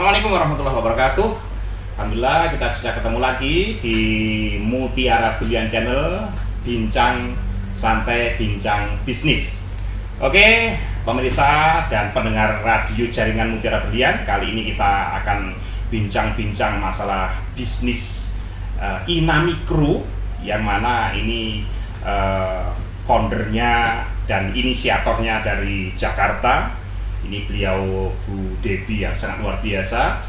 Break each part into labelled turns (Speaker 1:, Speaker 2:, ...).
Speaker 1: Assalamualaikum warahmatullahi wabarakatuh. Alhamdulillah kita bisa ketemu lagi di Mutiara Berlian Channel, bincang santai, bincang bisnis. Oke, pemirsa dan pendengar radio jaringan Mutiara Berlian, kali ini kita akan bincang-bincang masalah bisnis Inamikro, yang mana ini foundernya dan inisiatornya dari Jakarta. Ini beliau Bu Debbie yang sangat luar biasa.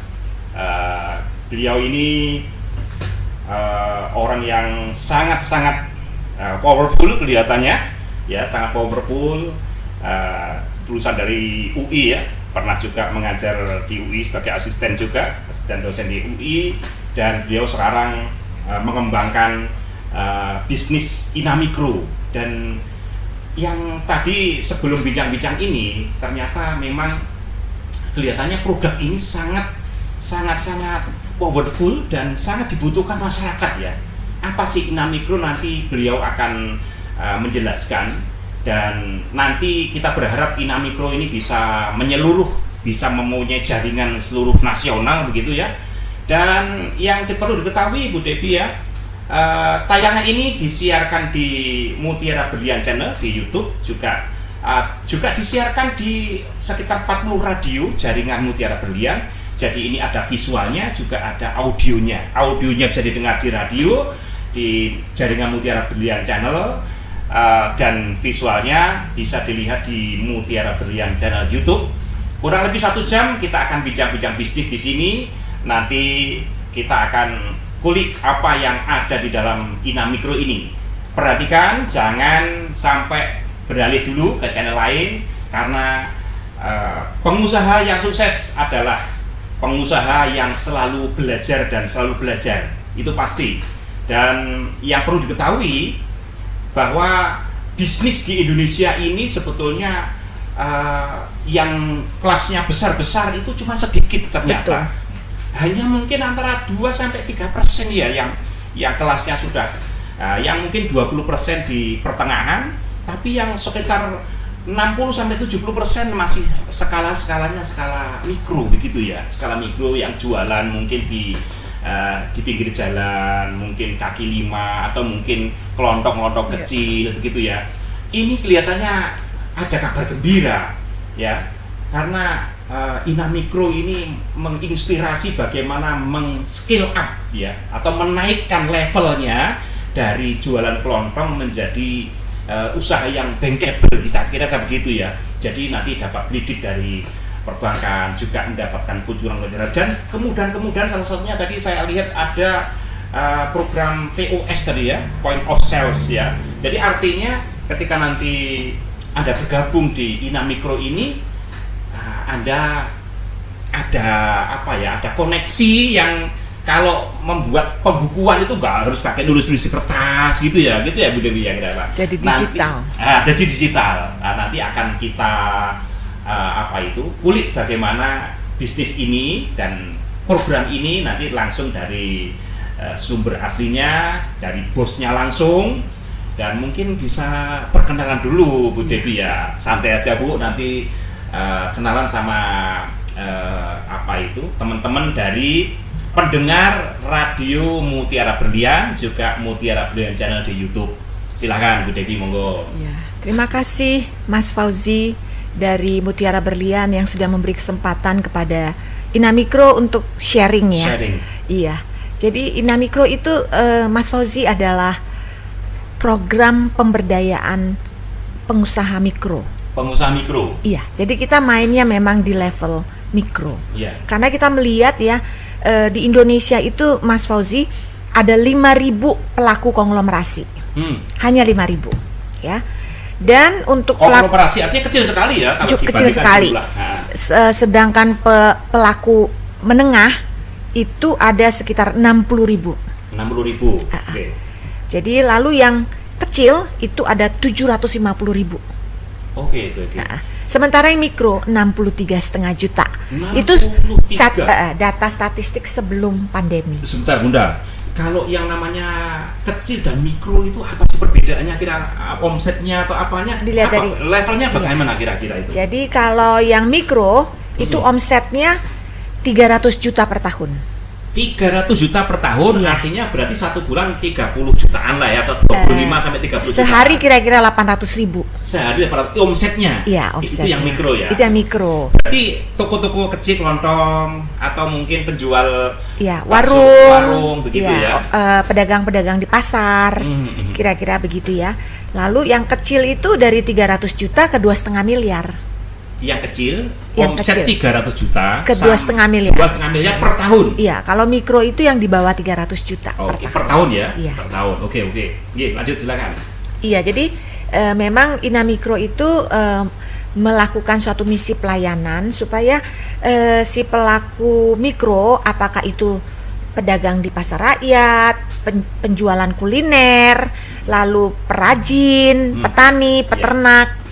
Speaker 1: Beliau ini orang yang sangat-sangat powerful kelihatannya, ya, sangat powerful. Lulusan dari UI, ya, pernah juga mengajar di UI sebagai asisten dosen di UI, dan beliau sekarang mengembangkan bisnis Inamikro. Dan yang tadi sebelum bincang-bincang ini, ternyata memang kelihatannya produk ini sangat powerful dan sangat dibutuhkan masyarakat, ya. Apa sih Inamikro, nanti beliau akan menjelaskan, dan nanti kita berharap Inamikro ini bisa menyeluruh, bisa mempunyai jaringan seluruh nasional begitu, ya. Dan yang perlu diketahui Bu Debbie, ya, tayangan ini disiarkan di Mutiara Berlian Channel di YouTube, juga disiarkan di sekitar 40 radio jaringan Mutiara Berlian. Jadi ini ada visualnya, juga ada audionya. Audionya bisa didengar di radio di jaringan Mutiara Berlian Channel, dan visualnya bisa dilihat di Mutiara Berlian Channel YouTube. Kurang lebih 1 jam kita akan bincang-bincang bisnis di sini. Nanti kita akan kulik apa yang ada di dalam Inamikro ini. Perhatikan, jangan sampai beralih dulu ke channel lain, karena pengusaha yang sukses adalah pengusaha yang selalu belajar dan selalu belajar, itu pasti. Dan yang perlu diketahui bahwa bisnis di Indonesia ini sebetulnya yang kelasnya besar-besar itu cuma sedikit ternyata. Betul. Hanya mungkin antara 2-3% ya yang kelasnya sudah yang mungkin 20% di pertengahan, tapi yang sekitar 60-70% masih skalanya skala mikro begitu, ya. Skala mikro yang jualan mungkin di pinggir jalan, mungkin kaki lima, atau mungkin kelontong-kelontong kecil begitu, ya. Ini kelihatannya ada kabar gembira, ya, karena Inamikro ini menginspirasi bagaimana meng-skill up, ya, atau menaikkan levelnya dari jualan kelontong menjadi usaha yang bankable, kita kira begitu, ya. Jadi nanti dapat kredit dari perbankan, juga mendapatkan kunjungan dan kemudahan salah satunya tadi saya lihat ada program POS tadi, ya, point of sales, ya. Jadi artinya ketika nanti Anda bergabung di Inamikro ini, Anda ada koneksi yang kalau membuat pembukuan itu nggak harus pakai nulis di kertas gitu, ya Bu Debbie, ya, kira-kira.
Speaker 2: Jadi digital.
Speaker 1: Jadi digital. Nanti akan kita kulik bagaimana bisnis ini dan program ini nanti langsung dari sumber aslinya, dari bosnya langsung. Dan mungkin bisa perkenalan dulu Bu Debbie, ya. Santai aja, Bu, nanti kenalan sama teman-teman dari pendengar radio Mutiara Berlian, juga Mutiara Berlian Channel di YouTube. Silahkan Bu Debbie, monggo.
Speaker 2: Ya, terima kasih Mas Fauzi dari Mutiara Berlian yang sudah memberi kesempatan kepada Inamikro untuk sharing, ya. Iya. Jadi Inamikro itu Mas Fauzi adalah program pemberdayaan pengusaha mikro.
Speaker 1: Pengusaha mikro.
Speaker 2: Iya, jadi kita mainnya memang di level mikro.
Speaker 1: Iya.
Speaker 2: Karena kita melihat, ya, di Indonesia itu Mas Fauzi ada 5.000 pelaku konglomerasi. Hanya 5.000, ya. Dan untuk
Speaker 1: konglomerasi artinya kecil sekali, ya, kalau
Speaker 2: kecil sekali. Sedangkan pelaku menengah itu ada sekitar 60.000.
Speaker 1: 60.000. Oke.
Speaker 2: Jadi lalu yang kecil itu ada 750.000.
Speaker 1: Oke.
Speaker 2: Sementara yang mikro 63,5 juta. Itu data statistik sebelum pandemi.
Speaker 1: Sebentar, Bunda. Kalau yang namanya kecil dan mikro itu apa sih perbedaannya, kira omsetnya atau apanya?
Speaker 2: Dilihat dari
Speaker 1: levelnya bagaimana, kira-kira itu?
Speaker 2: Jadi kalau yang mikro itu omsetnya 300 juta per tahun.
Speaker 1: 300 juta per tahun, iya. Artinya berarti 1 bulan 30 jutaan lah ya, atau 25 sampai 30 juta.
Speaker 2: Sehari kira-kira 800.000.
Speaker 1: Sehari 800, omsetnya?
Speaker 2: Iya, omsetnya.
Speaker 1: Itu yang mikro ya?
Speaker 2: Itu yang mikro.
Speaker 1: Berarti toko-toko kecil, kelontong, atau mungkin penjual
Speaker 2: warung
Speaker 1: begitu ya?
Speaker 2: Pedagang-pedagang di pasar, kira-kira begitu ya. Lalu yang kecil itu dari 300 juta ke 2,5 miliar.
Speaker 1: Yang kecil, omset 300 juta
Speaker 2: ke 2,5 miliar.
Speaker 1: 2,5 miliar per tahun.
Speaker 2: Iya, kalau mikro itu yang di bawah 300 juta
Speaker 1: per tahun ya?
Speaker 2: Iya.
Speaker 1: Per tahun. Oke. Lanjut silakan.
Speaker 2: Iya, jadi memang Inamikro itu melakukan suatu misi pelayanan supaya si pelaku mikro, apakah itu pedagang di pasar rakyat, penjualan kuliner, lalu perajin, petani, peternak,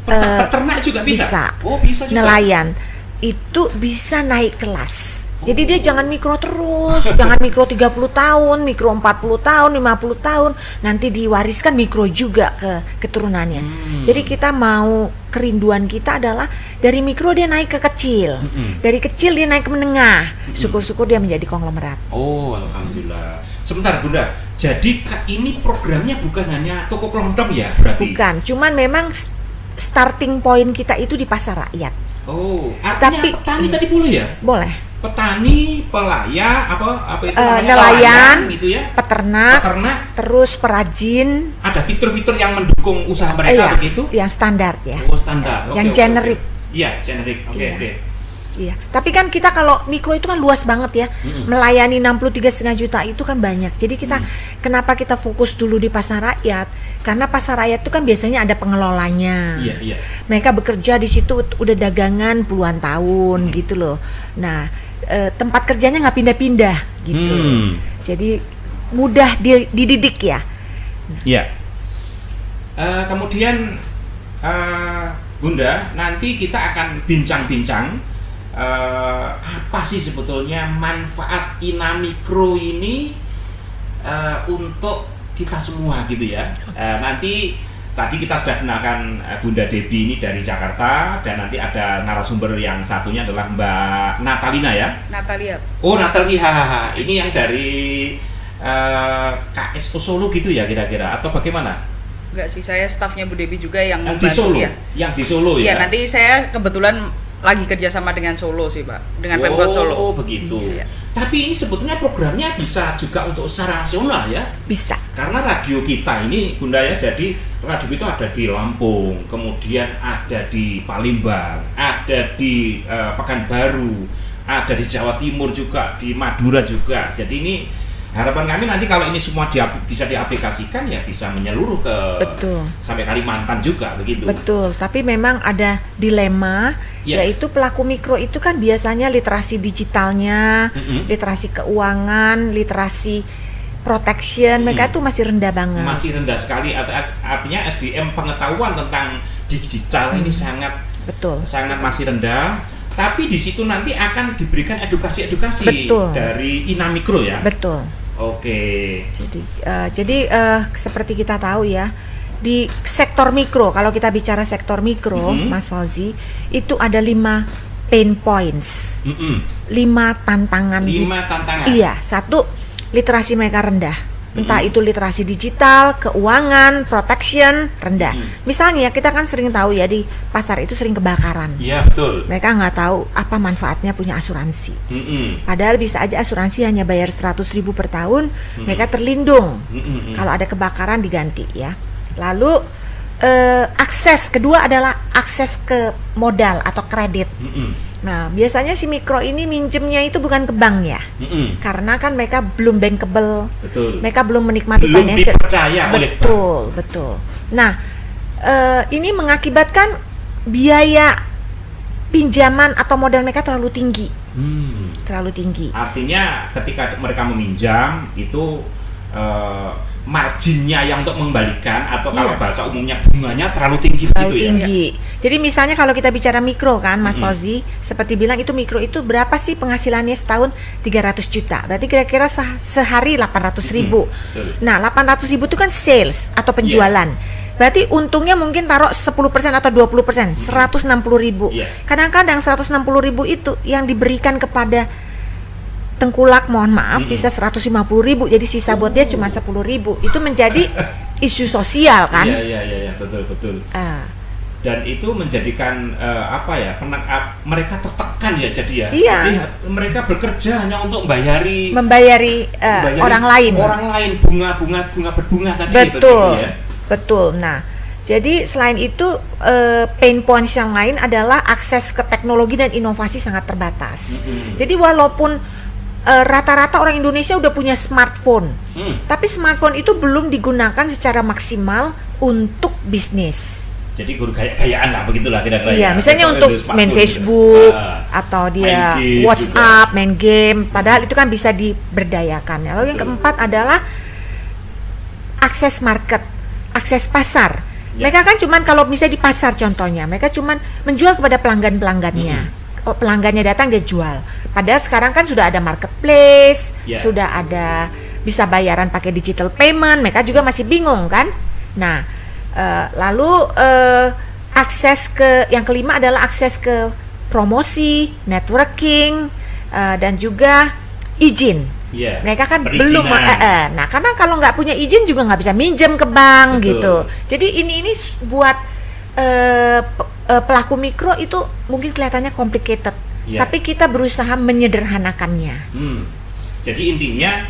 Speaker 1: peternak juga bisa? Bisa juga.
Speaker 2: Nelayan itu bisa naik kelas. Jadi dia jangan mikro terus, jangan mikro 30 tahun, mikro 40 tahun, 50 tahun, nanti diwariskan mikro juga ke keturunannya. Jadi kita mau, kerinduan kita adalah dari mikro dia naik ke kecil, dari kecil dia naik ke menengah, syukur-syukur dia menjadi konglomerat.
Speaker 1: Oh, alhamdulillah. Sebentar Bunda, jadi ini programnya bukan hanya toko kelontong ya berarti?
Speaker 2: Bukan, cuman memang starting point kita itu di pasar rakyat.
Speaker 1: Oh, artinya petani tadi boleh ya?
Speaker 2: Boleh.
Speaker 1: Petani, pelayan, apa itu namanya?
Speaker 2: Nelayan,
Speaker 1: gitu ya?
Speaker 2: peternak, terus perajin.
Speaker 1: Ada fitur-fitur yang mendukung usaha mereka begitu?
Speaker 2: Yang standar ya.
Speaker 1: Oh, standar.
Speaker 2: Yang generik.
Speaker 1: Iya, generik. Oke.
Speaker 2: Iya. Tapi kan kita kalau mikro itu kan luas banget ya. Melayani 63,5 juta itu kan banyak. Jadi kita kenapa kita fokus dulu di pasar rakyat? Karena pasar rakyat itu kan biasanya ada pengelolanya.
Speaker 1: Iya.
Speaker 2: Mereka bekerja di situ udah dagangan puluhan tahun gitu loh. Nah, tempat kerjanya nggak pindah-pindah gitu. Jadi mudah dididik ya.
Speaker 1: Iya. Kemudian Bunda, nanti kita akan bincang-bincang apa sih sebetulnya manfaat Inamikro ini untuk kita semua gitu ya. Nanti tadi kita sudah kenalkan Bunda Debbie ini dari Jakarta, dan nanti ada narasumber yang satunya adalah Mbak Natalina ya.
Speaker 3: Natalia.
Speaker 1: Oh, Natalia. Ini yang dari KSO Solo gitu ya kira-kira, atau bagaimana?
Speaker 3: Enggak sih, saya stafnya Bu Debbie juga yang
Speaker 1: di Solo ya. Yang di Solo ya.
Speaker 3: Iya, nanti saya kebetulan lagi kerjasama dengan Solo sih Pak, dengan Pemkot Solo.
Speaker 1: Oh begitu. Iya. Tapi ini sebetulnya programnya bisa juga untuk secara nasional ya?
Speaker 2: Bisa.
Speaker 1: Karena radio kita ini Bunda ya, jadi radio kita ada di Lampung, kemudian ada di Palembang, ada di Pekanbaru, ada di Jawa Timur juga, di Madura juga. Jadi ini harapan kami nanti kalau ini semua bisa diaplikasikan ya bisa menyeluruh ke sampai Kalimantan juga begitu.
Speaker 2: Betul, tapi memang ada dilema yaitu pelaku mikro itu kan biasanya literasi digitalnya, literasi keuangan, literasi protection, mereka tuh masih rendah banget.
Speaker 1: Masih rendah sekali, artinya SDM pengetahuan tentang digital ini sangat masih rendah. Tapi di situ nanti akan diberikan edukasi dari Inamikro ya.
Speaker 2: Betul.
Speaker 1: Oke.
Speaker 2: Jadi seperti kita tahu ya, di sektor mikro, kalau kita bicara sektor mikro, Mas Fauzi, itu ada 5 pain points, 5 tantangan.
Speaker 1: 5 tantangan.
Speaker 2: Iya, 1, literasi mereka rendah. Entah itu literasi digital, keuangan, protection rendah. Misalnya kita kan sering tahu ya di pasar itu sering kebakaran.
Speaker 1: Iya betul.
Speaker 2: Mereka nggak tahu apa manfaatnya punya asuransi. Padahal bisa aja asuransi hanya bayar 100.000 per tahun, mereka terlindung. Kalau ada kebakaran diganti ya. Lalu akses kedua adalah akses ke modal atau kredit. Nah, biasanya si mikro ini minjemnya itu bukan ke bank ya, karena kan mereka belum bankable, mereka belum menikmati financial,
Speaker 1: dipercaya oleh bank.
Speaker 2: Betul. Nah, ini mengakibatkan biaya pinjaman atau modal mereka terlalu tinggi, terlalu tinggi.
Speaker 1: Artinya ketika mereka meminjam itu marginnya yang untuk mengembalikan atau kalau bahasa umumnya bunganya terlalu tinggi
Speaker 2: begitu
Speaker 1: ya.
Speaker 2: Jadi misalnya kalau kita bicara mikro kan Mas Fauzi, seperti bilang itu mikro itu berapa sih penghasilannya setahun? 300 juta. Berarti kira-kira sehari 800.000. Nah, 800.000 itu kan sales atau penjualan. Berarti untungnya mungkin taruh 10% atau 20%, 160.000. Kadang-kadang 160.000 itu yang diberikan kepada tengkulak, mohon maaf, bisa 150.000, jadi sisa buat dia cuma 10.000. Itu menjadi isu sosial kan?
Speaker 1: Iya, betul. Dan itu menjadikan mereka tertekan ya, jadi ya.
Speaker 2: Iya.
Speaker 1: Jadi mereka bekerja hanya untuk membayari
Speaker 2: orang lain.
Speaker 1: Bunga berbunga tadi.
Speaker 2: Betul. Nah, jadi selain itu pain points yang lain adalah akses ke teknologi dan inovasi sangat terbatas. Jadi walaupun rata-rata orang Indonesia udah punya smartphone, tapi smartphone itu belum digunakan secara maksimal untuk bisnis.
Speaker 1: Jadi guru gaya-gayaan lah, begitulah kira-kira.
Speaker 2: Iya, misalnya untuk main Facebook atau dia WhatsApp, main game, padahal itu kan bisa diberdayakan. Lalu yang keempat adalah akses market, akses pasar. Mereka kan cuman kalau misalnya di pasar contohnya, mereka cuman menjual kepada pelanggan-pelanggannya. Pelanggannya datang dia jual. Padahal sekarang kan sudah ada marketplace, sudah ada bisa bayaran pakai digital payment. Mereka juga masih bingung kan. Nah, lalu akses ke yang kelima adalah akses ke promosi, networking, dan juga izin. Mereka kan belum. Nah, karena kalau nggak punya izin juga nggak bisa minjem ke bank. Betul. Gitu. Jadi ini buat pelaku mikro itu mungkin kelihatannya complicated, tapi kita berusaha menyederhanakannya.
Speaker 1: Jadi intinya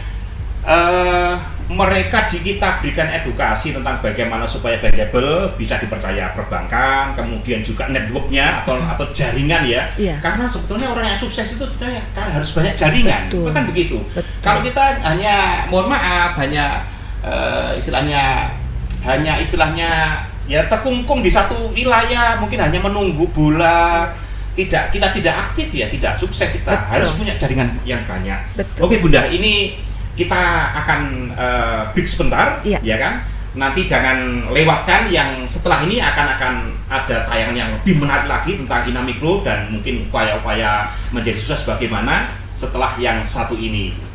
Speaker 1: kita berikan edukasi tentang bagaimana supaya bankable bisa dipercaya perbankan, kemudian juga networknya atau jaringan ya. Karena sebetulnya orang yang sukses itu karena harus banyak jaringan. Kan begitu. Kalau kita hanya istilahnya ya terkungkung di satu wilayah, mungkin hanya menunggu bola, kita tidak aktif ya, tidak sukses. Kita harus punya jaringan yang banyak. Oke Bunda, ini kita akan break sebentar, ya kan? Nanti jangan lewatkan yang setelah ini akan ada tayangan yang lebih menarik lagi tentang Inamikro dan mungkin upaya-upaya menjadi sukses bagaimana setelah yang satu ini.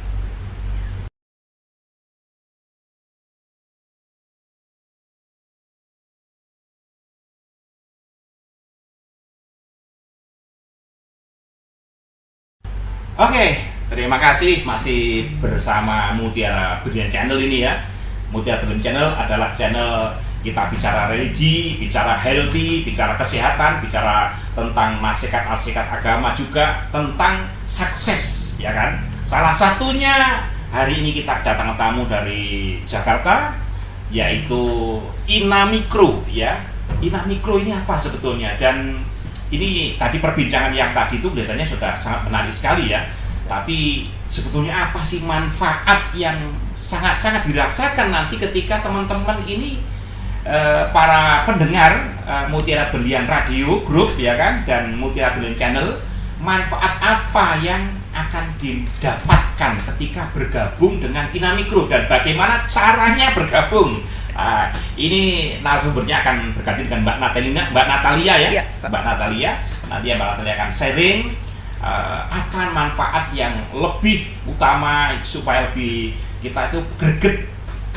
Speaker 1: Oke, terima kasih masih bersama Mutiara Berlian Channel ini ya. Mutiara Berlian Channel adalah channel kita bicara religi, bicara healthy, bicara kesehatan, bicara tentang nasihat-nasihat agama, juga tentang sukses, ya kan? Salah satunya hari ini kita kedatangan tamu dari Jakarta, yaitu Inamikro ya. Inamikro ini apa sebetulnya? Dan ini tadi perbincangan yang tadi itu kelihatannya sudah sangat menarik sekali ya. Tapi sebetulnya apa sih manfaat yang sangat-sangat dirasakan nanti ketika teman-teman ini para pendengar Mutiara Berlian Radio Group ya kan, dan Mutiara Berlian Channel, manfaat apa yang akan didapatkan ketika bergabung dengan Inamikro dan bagaimana caranya bergabung? Ini narasumbernya akan berganti dengan Mbak Natalia ya. Mbak Natalia akan sharing apa manfaat yang lebih utama supaya lebih kita itu greget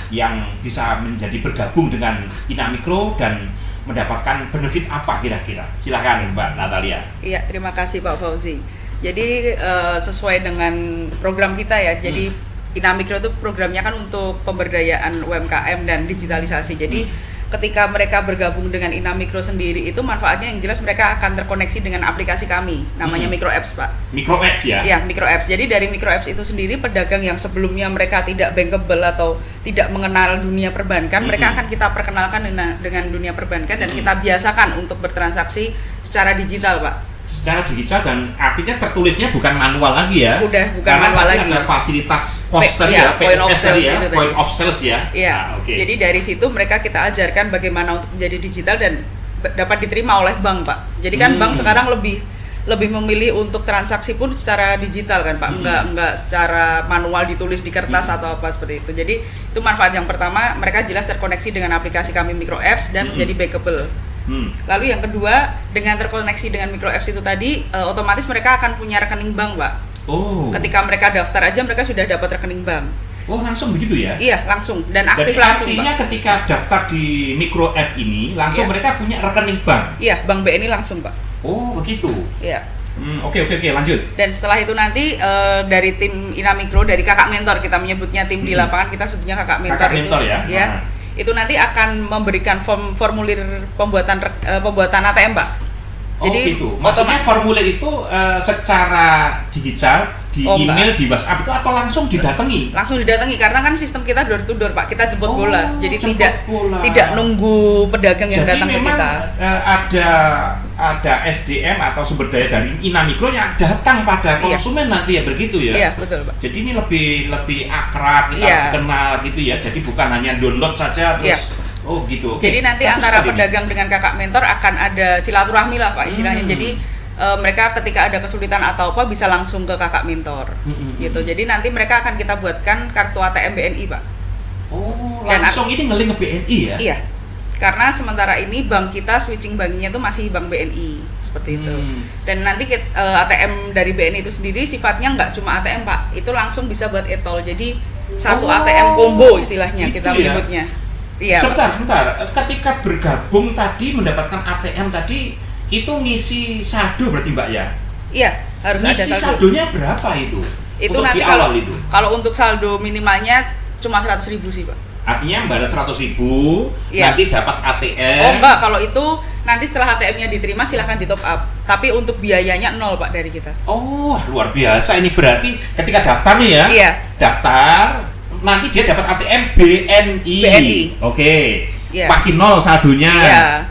Speaker 1: yang bisa menjadi bergabung dengan Inamikro dan mendapatkan benefit apa kira-kira. Silakan Mbak Natalia.
Speaker 3: Iya, terima kasih Pak Fauzi. Jadi sesuai dengan program kita ya. Jadi Inamikro itu programnya kan untuk pemberdayaan UMKM dan digitalisasi. Jadi ketika mereka bergabung dengan Inamikro sendiri itu manfaatnya yang jelas mereka akan terkoneksi dengan aplikasi kami namanya Micro Apps Pak.
Speaker 1: Micro Apps ya?
Speaker 3: Iya, Micro Apps. Jadi dari Micro Apps itu sendiri pedagang yang sebelumnya mereka tidak bankable atau tidak mengenal dunia perbankan, mereka akan kita perkenalkan dengan dunia perbankan dan kita biasakan untuk bertransaksi secara digital Pak.
Speaker 1: Secara digital, dan artinya tertulisnya bukan manual lagi ya.
Speaker 3: Bukan
Speaker 1: karena
Speaker 3: manual lagi.
Speaker 1: Ada fasilitas poster
Speaker 3: point of sales
Speaker 1: ya,
Speaker 3: itu
Speaker 1: point of sales ya.
Speaker 3: Iya. Jadi dari situ mereka kita ajarkan bagaimana untuk menjadi digital dan dapat diterima oleh bank, Pak. Jadi kan bank sekarang lebih memilih untuk transaksi pun secara digital kan, Pak. Enggak secara manual ditulis di kertas atau apa seperti itu. Jadi itu manfaat yang pertama, mereka jelas terkoneksi dengan aplikasi kami Micro Apps dan menjadi bankable. Lalu yang kedua, dengan terkoneksi dengan Micro Apps itu tadi, otomatis mereka akan punya rekening bank, Pak. Ketika mereka daftar aja mereka sudah dapat rekening bank.
Speaker 1: Oh, langsung begitu ya?
Speaker 3: Iya, langsung dan aktif
Speaker 1: jadi
Speaker 3: langsung.
Speaker 1: Artinya
Speaker 3: Pak,
Speaker 1: ketika daftar di Micro App ini langsung mereka punya rekening bank.
Speaker 3: Iya, Bank BNI langsung, Pak.
Speaker 1: Oh, begitu.
Speaker 3: Iya.
Speaker 1: Oke, lanjut.
Speaker 3: Dan setelah itu nanti dari tim Inamikro, dari kakak mentor, kita menyebutnya tim di lapangan, kita sebutnya kakak mentor.
Speaker 1: Kakak mentor ya.
Speaker 3: Itu nanti akan memberikan formulir pembuatan ATM, Pak.
Speaker 1: Jadi gitu. Maksudnya formulir itu secara digital di email, di WhatsApp itu atau langsung didatangi?
Speaker 3: Langsung didatangi karena kan sistem kita door to door, Pak. Kita jemput bola. Jadi tidak nunggu pedagang yang datang ke kita. Ada SDM atau sumber daya dari Inamikro yang datang pada konsumen nanti ya, begitu ya? Iya, betul, Pak. Jadi ini lebih akrab, kita kenal gitu ya. Jadi bukan hanya download saja terus oh gitu. Jadi nanti antara pedagang dengan kakak mentor akan ada silaturahmi lah, Pak, istilahnya. Jadi mereka ketika ada kesulitan atau apa bisa langsung ke kakak mentor gitu. Jadi nanti mereka akan kita buatkan kartu ATM BNI, Pak. Oh, langsung ini ngeling ke BNI ya? Iya. Karena sementara ini bank kita switching banknya itu masih bank BNI seperti itu. Dan nanti ATM dari BNI itu sendiri sifatnya nggak cuma ATM, Pak. Itu langsung bisa buat e-tol. Jadi satu ATM combo istilahnya kita menyebutnya. Iya, sebentar. Ketika bergabung tadi mendapatkan ATM tadi itu ngisi saldo berarti, Mbak ya? Iya, harus ada saldo. Ngisi saldonya berapa itu? Itu untuk nanti kalau untuk saldo minimalnya cuma 100.000 sih, Pak. Artinya Mbak ada 100.000 nanti dapat ATM. Oh enggak, kalau itu nanti setelah ATM-nya diterima silahkan di top up. Tapi untuk biayanya 0, Pak, dari kita. Oh, luar biasa. Ini berarti ketika daftar nih ya? Iya. Daftar, nanti dia dapat ATM BNI. Oke. Pasti 0 saldonya.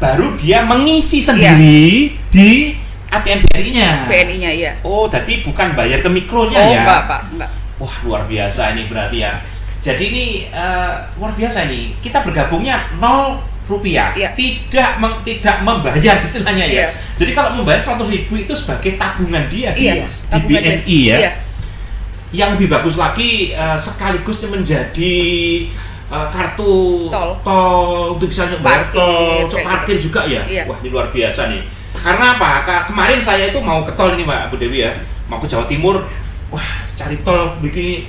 Speaker 3: Baru dia mengisi sendiri di ATM BNI-nya. BNI-nya, iya. Oh, jadi bukan bayar ke mikronya ya? Oh, enggak, Pak, enggak. Wah, luar biasa ini berarti ya. Jadi ini luar biasa nih. Kita bergabungnya 0 rupiah, tidak membayar istilahnya ya. Jadi kalau membayar 100.000 itu sebagai tabungan dia di BNI ya. Yang lebih bagus lagi sekaligus menjadi kartu tol untuk bisa bayar tol, parkir juga ya. Wah, ini luar biasa nih. Karena apa? Kemarin saya itu mau ke tol ini, Mbak Bu Dewi ya, mau ke Jawa Timur. Wah, cari tol begini.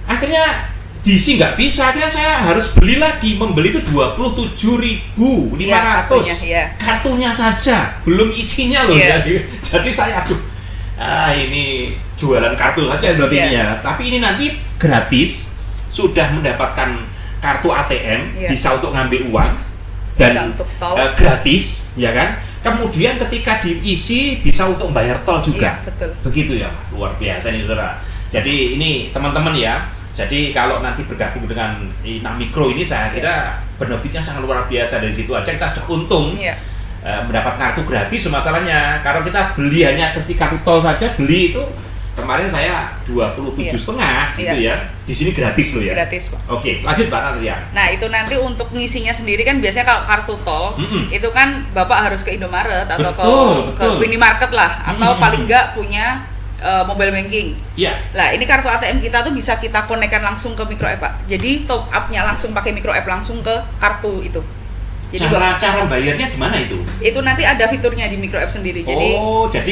Speaker 3: Akhirnya diisi nggak bisa, akhirnya saya harus membeli itu 27.500 kartunya saja, belum isinya loh. Jadi saya ini jualan kartu saja berarti ini ya. Tapi ini nanti gratis, sudah mendapatkan kartu ATM, bisa untuk ngambil uang dan gratis, ya kan? Kemudian ketika diisi bisa untuk bayar tol juga. Betul. Begitu ya, luar biasa nih saudara. Jadi ini teman-teman ya. Jadi kalau nanti bergabung dengan Inamikro ini saya kira benefitnya sangat luar biasa. Dari situ aja kita sudah untung mendapat kartu gratis. Masalahnya kalau kita beli hanya ketika kartu tol saja, beli itu kemarin saya 27,5 gitu ya. Di sini gratis loh ya. Gratis, Pak. Oke, lanjut Pak Natria. Nah, itu nanti untuk ngisinya sendiri kan biasanya kalau kartu tol itu kan Bapak harus ke Indomaret atau ke minimarket lah, atau paling enggak punya mobile banking. Iya. Nah, ini kartu ATM kita tuh bisa kita konekkan langsung ke Micro App, Pak. Jadi top up-nya langsung pakai Micro App langsung ke kartu itu. Jadi cara bayarnya gimana itu? Itu nanti ada fiturnya di Micro App sendiri. Jadi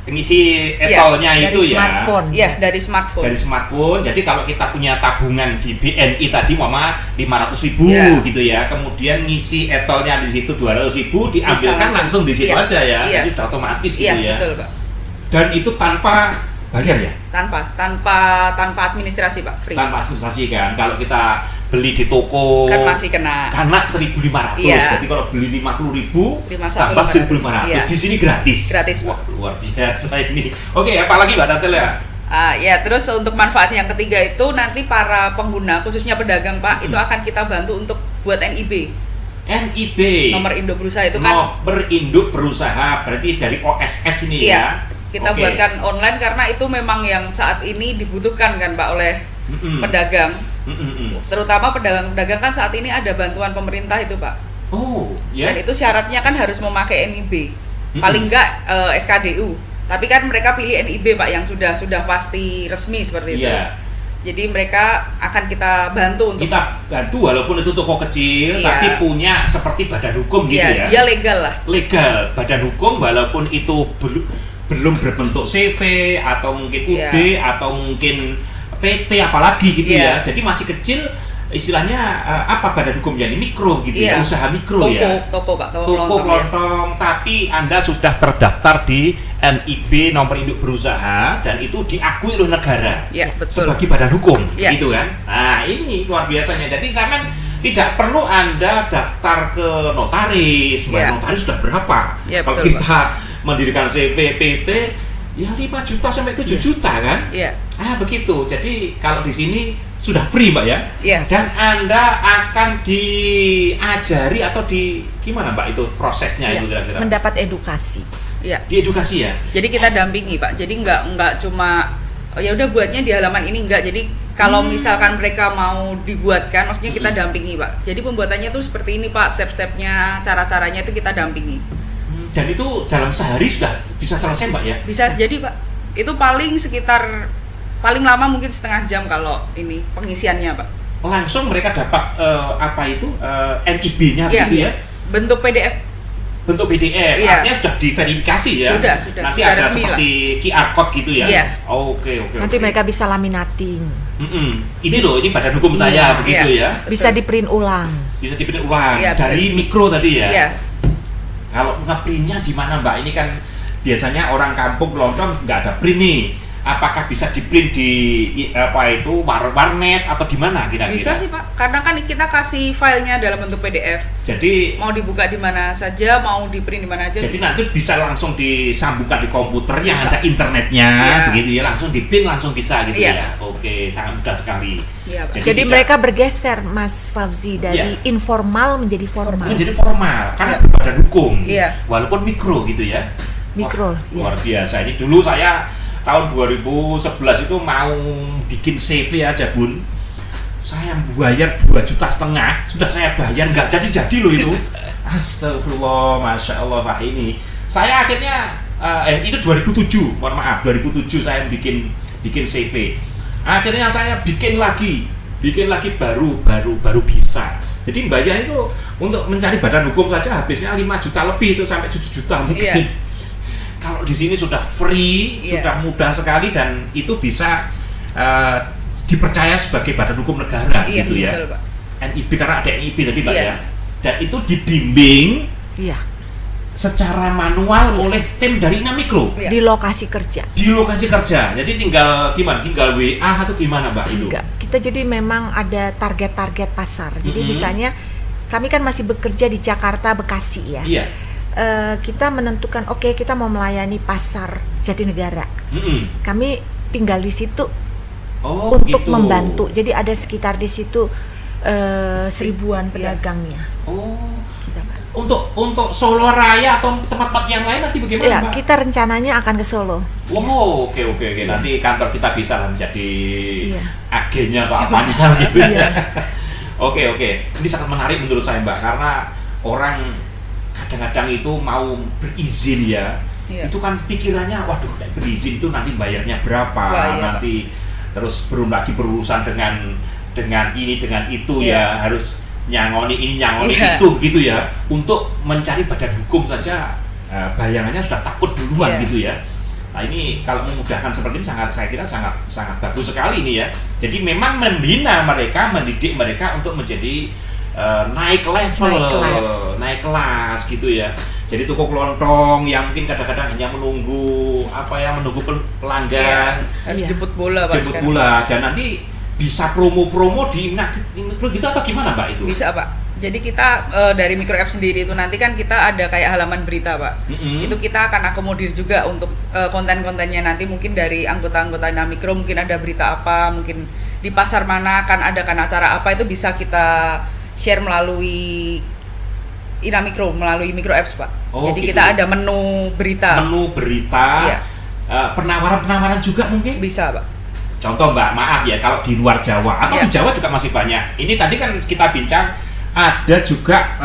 Speaker 3: ngisi e-tolnya itu ya. Smartphone. Iya, dari smartphone. Dari smartphone. Jadi kalau kita punya tabungan di BNI tadi mama 500.000 gitu ya. Kemudian ngisi e-tolnya di situ 200.000 diambilkan langsung di situ aja ya. Jadi sudah otomatis gitu ya. Iya, betul, Pak. Dan itu tanpa bayar ya? Tanpa administrasi, Pak, free. Tanpa administrasi kan. Kalau kita beli di toko kan masih kena 1.500. Jadi kalau beli 50.000 tambah 1.500. Di sini gratis. Gratis. Wah, luar biasa ini. Oke, apalagi Mbak Natel ya? Ya, terus untuk manfaat yang ketiga itu nanti para pengguna khususnya pedagang, Pak, itu akan kita bantu untuk buat NIB. Nomor induk berusaha itu kan. Nomor induk berusaha berarti dari OSS ini ya. Kita buatkan online karena itu memang yang saat ini dibutuhkan kan, Pak, oleh pedagang. Terutama pedagang-pedagang kan saat ini ada bantuan pemerintah itu, Pak. Dan itu syaratnya kan harus memakai NIB. Paling enggak SKDU. Tapi kan mereka pilih NIB, Pak, yang sudah pasti resmi seperti itu. Jadi mereka akan kita bantu untuk walaupun itu toko kecil tapi punya seperti badan hukum gitu ya. Dia legal lah. Legal, badan hukum walaupun itu belum berbentuk CV atau mungkin UD atau mungkin
Speaker 1: PT apalagi gitu ya. Jadi masih kecil, istilahnya apa badan hukumnya ini, mikro gitu ya, usaha mikro
Speaker 3: toko Pak,
Speaker 1: toko kelontong, tapi Anda sudah terdaftar di NIB nomor induk berusaha dan itu diakui oleh negara sebagai badan hukum gitu kan. Nah, ini luar biasanya. Jadi sampean tidak perlu Anda daftar ke notaris, notaris sudah berapa. Kalau
Speaker 3: betul,
Speaker 1: kita mendirikan CV PT ya 5 juta sampai 7 juta kan. Begitu. Jadi kalau di sini sudah free Mbak ya. Dan Anda akan diajari atau gimana Mbak itu prosesnya itu kira-kira?
Speaker 2: Mendapat edukasi.
Speaker 1: Diedukasi ya.
Speaker 3: Jadi kita dampingi Pak. Jadi nggak cuma ya udah buatnya di halaman ini, enggak. Jadi kalau misalkan mereka mau dibuatkan, maksudnya kita dampingi Pak. Jadi pembuatannya tuh seperti ini Pak, step-stepnya, cara-caranya itu kita dampingi.
Speaker 1: Dan itu dalam sehari sudah bisa selesai Mbak ya? Bisa
Speaker 3: jadi Pak. Itu paling lama mungkin setengah jam kalau ini pengisiannya Pak.
Speaker 1: Langsung mereka dapat NIB-nya gitu ya?
Speaker 3: Bentuk PDF.
Speaker 1: Bentuk PDF, artinya sudah diverifikasi ya? Sudah. Nanti sudah ada seperti QR code gitu ya? Oke.
Speaker 2: Nanti mereka bisa laminating.
Speaker 1: Ini loh, ini badan hukum saya begitu ya?
Speaker 2: Bisa di print ulang.
Speaker 1: Dari mikro tadi ya? Kalau nge-printnya di mana Mbak? Ini kan biasanya orang kampung kelontong nggak ada print nih. Apakah bisa di-print di warnet atau di mana kira-kira?
Speaker 3: Bisa sih Pak, karena kan kita kasih filenya dalam bentuk PDF.
Speaker 1: Jadi
Speaker 3: mau dibuka di mana saja, mau di-print di mana aja.
Speaker 1: Jadi nanti bisa langsung disambungkan di komputer yang ada internetnya, begitu ya, langsung di-print langsung bisa gitu ya. Oke, sangat mudah sekali.
Speaker 2: Jadi mereka bergeser Mas Fauzi dari informal menjadi formal.
Speaker 1: Karena badan hukum, walaupun mikro gitu ya.
Speaker 2: Mikro.
Speaker 1: Luar biasa. Ini dulu saya tahun 2011 itu mau bikin CV aja Bun, saya bayar 2,5 juta, sudah saya bayar nggak jadi loh itu. Astagfirullah, Masya Allah. Wah, ini saya akhirnya itu 2007, mohon maaf, 2007 saya bikin CV. Akhirnya saya bikin lagi baru bisa. Jadi bayar itu untuk mencari badan hukum saja habisnya 5 juta lebih, itu sampai 7 juta mungkin. Kalau di sini sudah free, sudah mudah sekali, dan itu bisa dipercaya sebagai badan hukum negara gitu ya. Betul, Pak. NIB, karena ada NIB tadi Pak ya. Dan itu dibimbing secara manual oleh tim dari Inamikro
Speaker 2: di lokasi kerja.
Speaker 1: Jadi tinggal gimana? Tinggal WA atau gimana Mbak itu?
Speaker 2: Enggak. Kita jadi memang ada target-target pasar. Jadi misalnya kami kan masih bekerja di Jakarta, Bekasi ya. Kita menentukan kita mau melayani pasar Jatinegara. Kami tinggal di situ untuk membantu. Jadi ada sekitar di situ 1000-an pedagangnya.
Speaker 1: Untuk Solo Raya atau tempat-tempat yang lain nanti bagaimana Mbak?
Speaker 2: Kita rencananya akan ke Solo.
Speaker 1: Oke. Nanti kantor kita bisa menjadi agennya atau apanya gitu ya. Oke. Ini sangat menarik menurut saya Mbak, karena orang kadang-kadang itu mau berizin ya, itu kan pikirannya, waduh, berizin itu nanti bayarnya berapa, nanti terus belum lagi berurusan dengan ini dengan itu ya, harus nyangoni ini nyangoni itu gitu ya. Untuk mencari badan hukum saja bayangannya sudah takut duluan gitu ya. Nah, ini kalau memudahkan seperti ini saya kira sangat bagus sekali ini ya. Jadi memang membina mereka, mendidik mereka untuk menjadi naik kelas gitu ya. Jadi toko kelontong yang mungkin kadang-kadang hanya menunggu pelanggan,
Speaker 3: jemput bola
Speaker 1: dan nanti bisa promo-promo di Mikro gitu atau gimana Mbak itu?
Speaker 3: Bisa Pak. Jadi kita dari Mikro App sendiri itu nanti kan kita ada kayak halaman berita Pak. Itu kita akan akomodir juga untuk konten-kontennya nanti, mungkin dari anggota-anggota Inamikro mungkin ada berita apa, mungkin di pasar mana akan adakan acara apa, itu bisa kita share melalui Inamikro, melalui Mikro Apps Pak. Jadi kita ada menu berita.
Speaker 1: Penawaran-penawaran juga mungkin?
Speaker 3: Bisa Pak.
Speaker 1: Contoh Mbak, maaf ya, kalau di luar Jawa atau di Jawa juga masih banyak. Ini tadi kan kita bincang, ada juga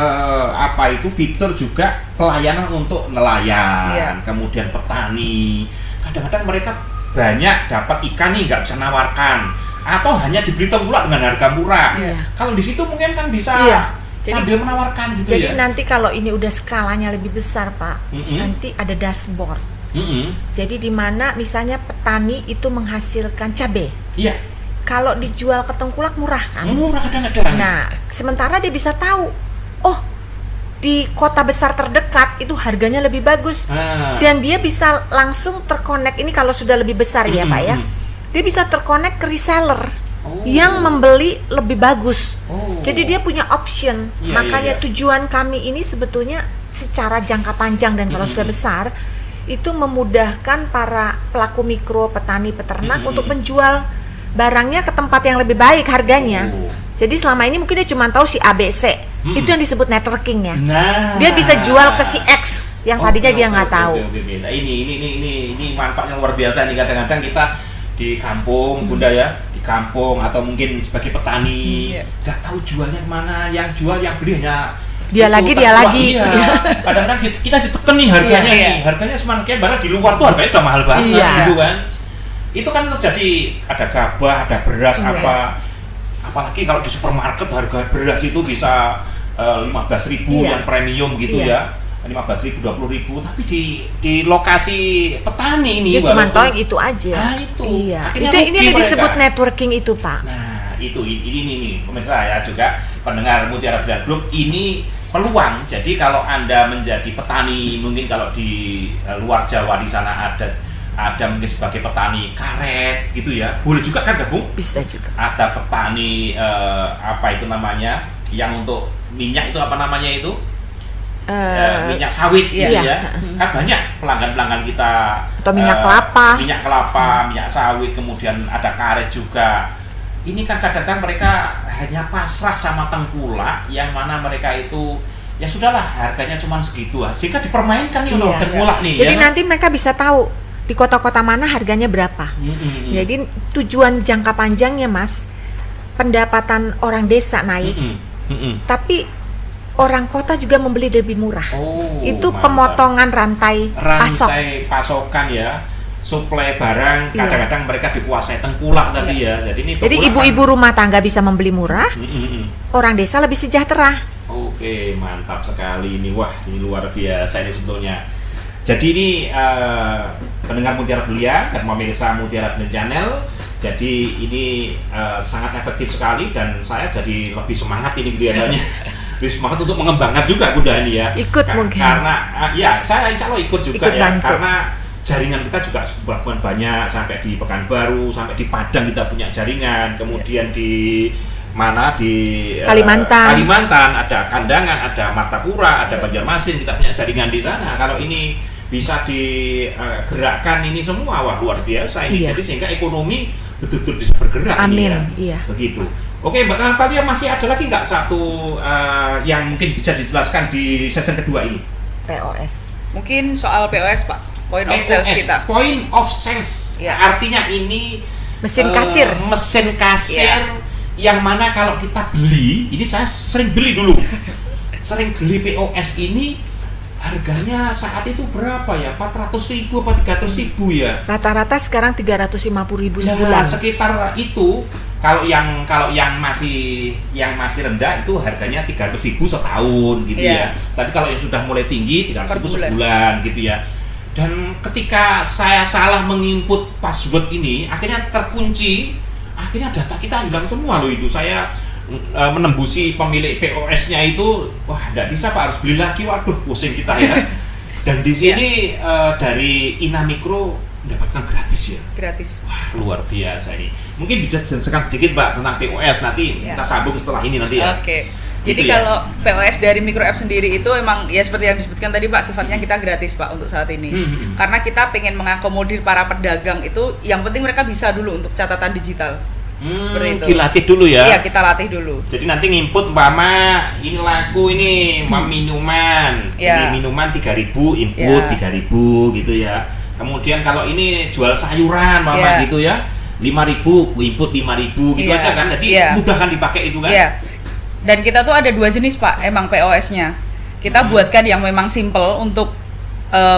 Speaker 1: fitur juga pelayanan untuk nelayan, kemudian petani. Kadang-kadang mereka banyak dapat ikan nih, nggak bisa nawarkan, atau hanya dibeli tengkulak dengan harga murah. Kalau di situ mungkin kan bisa sambil menawarkan gitu.
Speaker 2: Jadi nanti kalau ini udah skalanya lebih besar Pak, nanti ada dashboard. Jadi di mana misalnya petani itu menghasilkan cabai. kalau dijual ke tengkulak murah kan?
Speaker 1: Murah kadang-kadang.
Speaker 2: Nah, sementara dia bisa tahu, oh di kota besar terdekat itu harganya lebih bagus, dan dia bisa langsung terkonek. Ini kalau sudah lebih besar ya Pak ya, dia bisa terkonek ke reseller yang membeli lebih bagus. Jadi dia punya option. Makanya tujuan kami ini sebetulnya secara jangka panjang dan kalau sudah besar itu memudahkan para pelaku mikro, petani, peternak untuk menjual barangnya ke tempat yang lebih baik harganya. Jadi selama ini mungkin dia cuma tahu si ABC, itu yang disebut networking ya. Dia bisa jual ke si X yang tadinya dia nggak tahu.
Speaker 1: Nah, ini manfaatnya luar biasa nih. Kadang-kadang kita di kampung, Bunda ya, di kampung atau mungkin sebagai petani nggak tahu jualnya mana, yang jual yang beli hanya
Speaker 2: dia lagi.
Speaker 1: Iya. Kadang-kadang kita ditekan nih harganya nih. Harganya semakin barang di luar tuh harganya sudah mahal banget gitu kan. Itu kan terjadi, ada gabah, ada beras apalagi kalau di supermarket harga beras itu bisa 15.000 yang premium gitu ya. 15.000, 20.000, tapi di lokasi petani ini
Speaker 2: dia cuma tahu yang itu aja.
Speaker 1: Nah, itu.
Speaker 2: Ini yang disebut networking itu, Pak.
Speaker 1: Nah, ini pemirsa ya, juga pendengar Mutiara Brilliant Group, ini peluang. Jadi kalau Anda menjadi petani, mungkin kalau di luar Jawa di sana ada mungkin sebagai petani karet gitu ya, boleh juga kan gabung?
Speaker 2: Bisa juga.
Speaker 1: Ada petani apa itu namanya, yang untuk minyak itu apa namanya itu? Minyak sawit gitu ya. Kan banyak pelanggan kita.
Speaker 2: Atau minyak kelapa.
Speaker 1: Minyak sawit, kemudian ada karet juga. Ini kan kadang-kadang mereka hanya pasrah sama tengkulak, yang mana mereka itu ya sudahlah harganya cuma segitu, sehingga dipermainkan nih tengkulak nih.
Speaker 2: Jadi nanti mereka bisa tahu di kota-kota mana harganya berapa. Jadi tujuan jangka panjangnya Mas, pendapatan orang desa naik, tapi orang kota juga membeli lebih murah. Itu mantap. Pemotongan rantai
Speaker 1: pasokan ya. Suplai barang, kadang-kadang mereka dikuasai tengkulak tadi ya. Jadi
Speaker 2: ibu-ibu rumah tangga bisa membeli murah, orang desa lebih sejahtera.
Speaker 1: Oke, mantap sekali ini. Wah, ini luar biasa ini sebetulnya. Jadi ini pendengar Mutiara Brilliant dan pemirsa Mutiara Brilliant Channel. Jadi ini sangat efektif sekali, dan saya jadi lebih semangat ini kelihatannya. Lebih semangat untuk mengembangkan juga Bunda ini ya.
Speaker 2: Ikut mungkin.
Speaker 1: Karena saya insya Allah ikut juga ya.
Speaker 2: Bantu.
Speaker 1: Karena jaringan kita juga banyak, sampai di Pekanbaru, sampai di Padang kita punya jaringan, kemudian di Kalimantan ada Kandangan, ada Martapura, ada Banjarmasin, kita punya jaringan di sana. Kalau ini bisa digerakkan ini semua, wah luar biasa ini. Jadi sehingga ekonomi betul-betul bisa bergerak.
Speaker 2: Amin.
Speaker 1: Ini ya. Begitu. Oke, Mbak Natalia, masih ada lagi nggak satu yang mungkin bisa dijelaskan di season kedua ini?
Speaker 2: POS.
Speaker 3: Mungkin soal POS Pak. Point of sales kita.
Speaker 1: Point of sales. Artinya ini
Speaker 2: mesin kasir.
Speaker 1: Mesin kasir yang mana kalau kita beli, ini saya sering beli dulu. Sering beli POS ini, harganya saat itu berapa ya? 400.000 atau 300.000 ya?
Speaker 2: Rata-rata sekarang 350.000 sebulan.
Speaker 1: Sekitar itu. Kalau yang masih rendah itu harganya 300.000 setahun gitu ya. Tapi kalau yang sudah mulai tinggi 300.000 sebulan gitu ya. Dan ketika saya salah menginput password ini, akhirnya terkunci, akhirnya data kita hilang semua loh itu. Saya menembusi pemilik POS-nya itu, wah tidak bisa Pak, harus beli lagi, waduh pusing kita ya. Dan di sini dari Inamikro mendapatkan gratis ya.
Speaker 3: Gratis.
Speaker 1: Wah luar biasa ini. Mungkin bisa jelaskan sedikit Mbak tentang POS, nanti kita sambung setelah ini nanti ya.
Speaker 3: Oke. Jadi kalau POS dari Micro App sendiri itu emang ya seperti yang disebutkan tadi Pak, sifatnya kita gratis Pak untuk saat ini. Karena kita pengen mengakomodir para pedagang itu, yang penting mereka bisa dulu untuk catatan digital. Seperti itu.
Speaker 1: Dilatih dulu ya?
Speaker 3: Iya, kita latih dulu.
Speaker 1: Jadi nanti nginput umpama ini laku ini minuman. Ini minuman 3.000, input 3.000 gitu ya. Kemudian kalau ini jual sayuran umpama gitu ya, 5.000, input 5.000 gitu aja kan. Jadi mudah kan dipakai itu kan?
Speaker 3: Dan kita tuh ada 2 jenis Pak, emang POS-nya. Kita buatkan yang memang simple untuk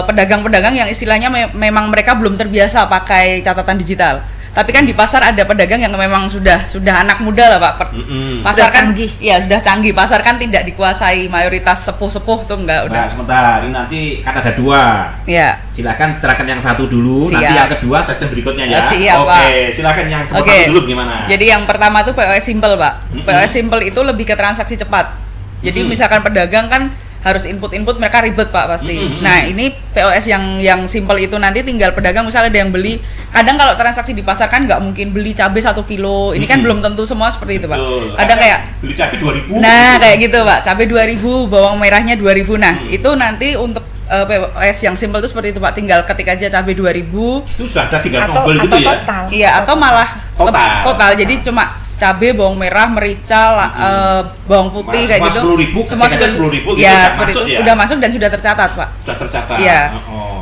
Speaker 3: pedagang-pedagang yang istilahnya memang mereka belum terbiasa pakai catatan digital. Tapi kan di pasar ada pedagang yang memang sudah anak muda lah Pak. Pasar kan canggih. Ya sudah canggih. Pasar kan tidak dikuasai mayoritas sepuh-sepuh tuh enggak udah.
Speaker 1: Nah, sebentar, ini nanti kan ada 2.
Speaker 3: Ya.
Speaker 1: Silakan terangkan yang satu dulu,
Speaker 3: Siap.
Speaker 1: nanti yang kedua sesi berikutnya ya.
Speaker 3: Siap,
Speaker 1: Oke,
Speaker 3: Pak.
Speaker 1: silakan yang satu dulu gimana?
Speaker 3: Jadi yang pertama tuh POS simple Pak. POS simple itu lebih ke transaksi cepat. Jadi misalkan pedagang kan harus input mereka ribet Pak pasti. Nah ini POS yang simple itu nanti tinggal pedagang misalnya ada yang beli. Kadang kalau transaksi di pasar kan nggak mungkin beli cabai 1 kilo. Ini kan belum tentu semua seperti itu Pak. Kadang kayak
Speaker 1: beli cabai 2.000.
Speaker 3: Nah kayak gitu Pak, cabai 2.000, bawang merahnya 2.000. Nah itu nanti untuk POS yang simple itu seperti itu Pak. Tinggal ketik aja cabai 2.000.
Speaker 1: Itu sudah ada 3 tombol gitu ya?
Speaker 2: Total.
Speaker 3: Iya atau malah
Speaker 1: total.
Speaker 3: Jadi cuma cabai, bawang merah, merica, bawang putih kayak gitu.
Speaker 1: Semua 10.000 gitu
Speaker 3: ya,
Speaker 1: udah masuk ya.
Speaker 3: Udah masuk dan sudah tercatat, Pak.
Speaker 1: Sudah tercatat.
Speaker 3: Iya.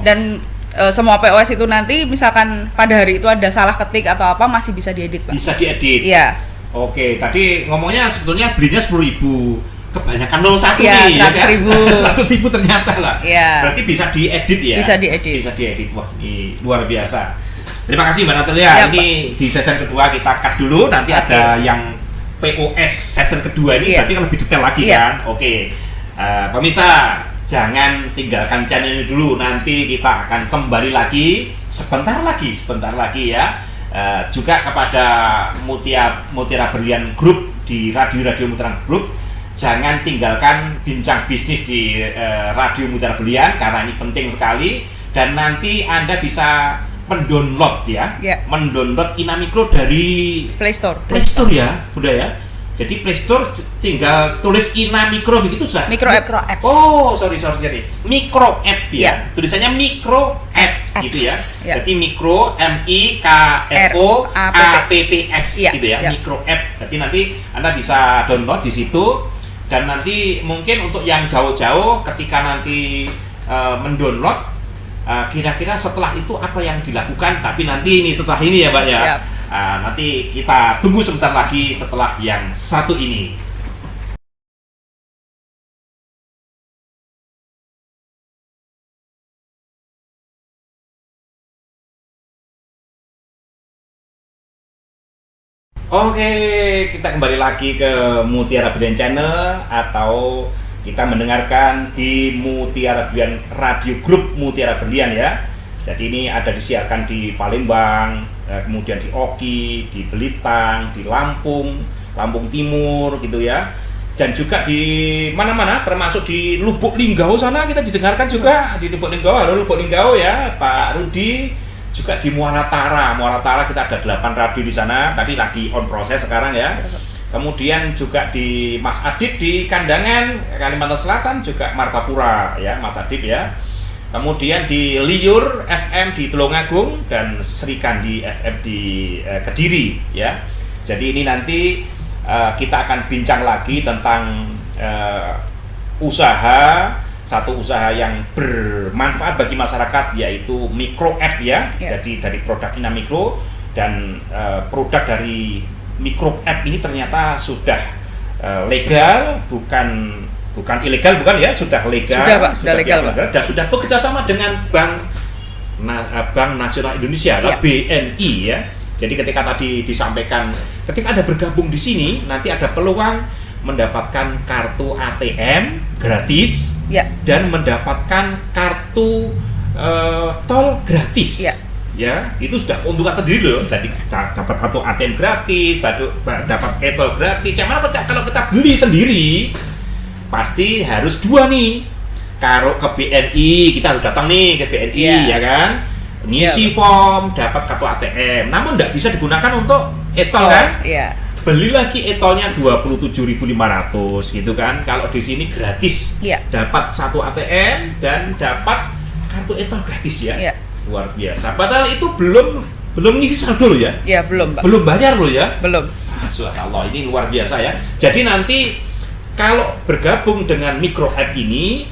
Speaker 3: Dan semua POS itu nanti misalkan pada hari itu ada salah ketik atau apa masih bisa diedit, Pak.
Speaker 1: Bisa diedit.
Speaker 3: Iya.
Speaker 1: Oke, tadi ngomongnya sebetulnya belinya 10.000. Kebanyakan 01
Speaker 3: ya,
Speaker 1: nih
Speaker 3: 100.000.
Speaker 1: 100.000 ternyata lah.
Speaker 3: Iya.
Speaker 1: Berarti bisa diedit ya?
Speaker 3: Bisa diedit.
Speaker 1: Bisa diedit. Wah, ini luar biasa. Terima kasih Mbak Natalia. Ini di sesi kedua kita cut dulu. Nanti ada yang POS sesi kedua ini berarti kan lebih detail lagi kan. Oke. Pemirsa, jangan tinggalkan channel ini dulu. Nanti kita akan kembali lagi sebentar lagi ya. Juga kepada Mutiara Berlian Group di Radio Mutiara Group. Jangan tinggalkan bincang bisnis di Radio Mutiara Berlian karena ini penting sekali. Dan nanti Anda bisa mendownload mendownload Inamicro dari
Speaker 3: Play Store
Speaker 1: ya, Bunda ya. Jadi Play Store tinggal tulis Inamicro begitu sudah.
Speaker 3: Micro app.
Speaker 1: Oh, sorry jadi Micro app ya. Tulisannya Micro apps gitu ya. Jadi Micro MIKRO-APPS gitu ya. Micro app. Jadi nanti Anda bisa download di situ dan nanti mungkin untuk yang jauh-jauh ketika nanti mendownload kira-kira setelah itu apa yang dilakukan, tapi nanti ini setelah ini ya Mbak ya. Nanti kita tunggu sebentar lagi setelah yang satu ini. Oke, kita kembali lagi ke Mutiara Berlian Channel atau kita mendengarkan di Mutiara Berlian Radio Group Mutiara Berlian ya. Jadi ini ada disiarkan di Palembang, kemudian di Oki, di Belitang, di Lampung Timur gitu ya. Dan juga di mana-mana termasuk di Lubuk Linggau sana kita didengarkan juga di Lubuk Linggau. Halo Lubuk Linggau ya, Pak Rudi. Juga di Muara Tara kita ada 8 radio di sana. Tadi lagi on proses sekarang ya. Kemudian juga di Mas Adib di Kandangan, Kalimantan Selatan juga Martapura ya, Mas Adib ya. Kemudian di Liur FM di Tulungagung dan Sri Kandi FM di Kediri ya. Jadi ini nanti kita akan bincang lagi tentang satu usaha yang bermanfaat bagi masyarakat yaitu micro app ya. Jadi dari produk Inamicro dan produk dari micro app ini ternyata sudah legal, bukan ilegal, bukan ya, sudah legal,
Speaker 3: sudah legal Pak.
Speaker 1: Dan sudah bekerja sama dengan Bank Nasional Indonesia, BNI ya. Jadi ketika tadi disampaikan, ketika Anda bergabung di sini, nanti ada peluang mendapatkan kartu ATM gratis dan mendapatkan kartu tol gratis. Ya, itu sudah keuntungan sendiri loh. Jadi dapat kartu ATM gratis, dapat e-tol gratis. Yang mana kalau kita beli sendiri pasti harus 2 nih. Kalau ke BNI, kita harus datang nih ke BNI ya kan. Ngisi form, dapat kartu ATM. Namun tidak bisa digunakan untuk e-tol kan? Beli lagi e-tolnya 27.500 gitu kan. Kalau di sini gratis. Dapat 1 ATM dan dapat kartu e-tol gratis ya. Luar biasa. Padahal itu belum ngisi saldo loh ya? Ya belum Pak. Belum bayar loh ya? Belum. Subhanallah, ini luar biasa ya. Jadi nanti kalau bergabung dengan micro app ini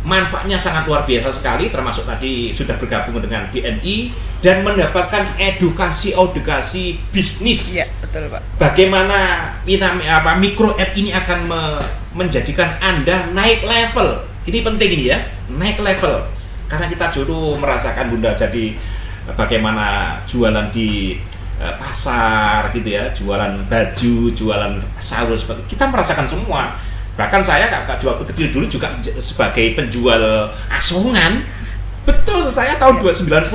Speaker 1: manfaatnya sangat luar biasa sekali. Termasuk tadi sudah bergabung dengan BNI dan mendapatkan edukasi bisnis. Betul Pak. Bagaimana micro app ini akan menjadikan Anda naik level. Ini penting ini ya, naik level. Karena kita dulu merasakan Bunda jadi bagaimana jualan di pasar gitu ya, jualan baju, jualan sayur, kita merasakan semua. Bahkan saya di waktu kecil dulu juga sebagai penjual asongan. Betul, saya tahun 90,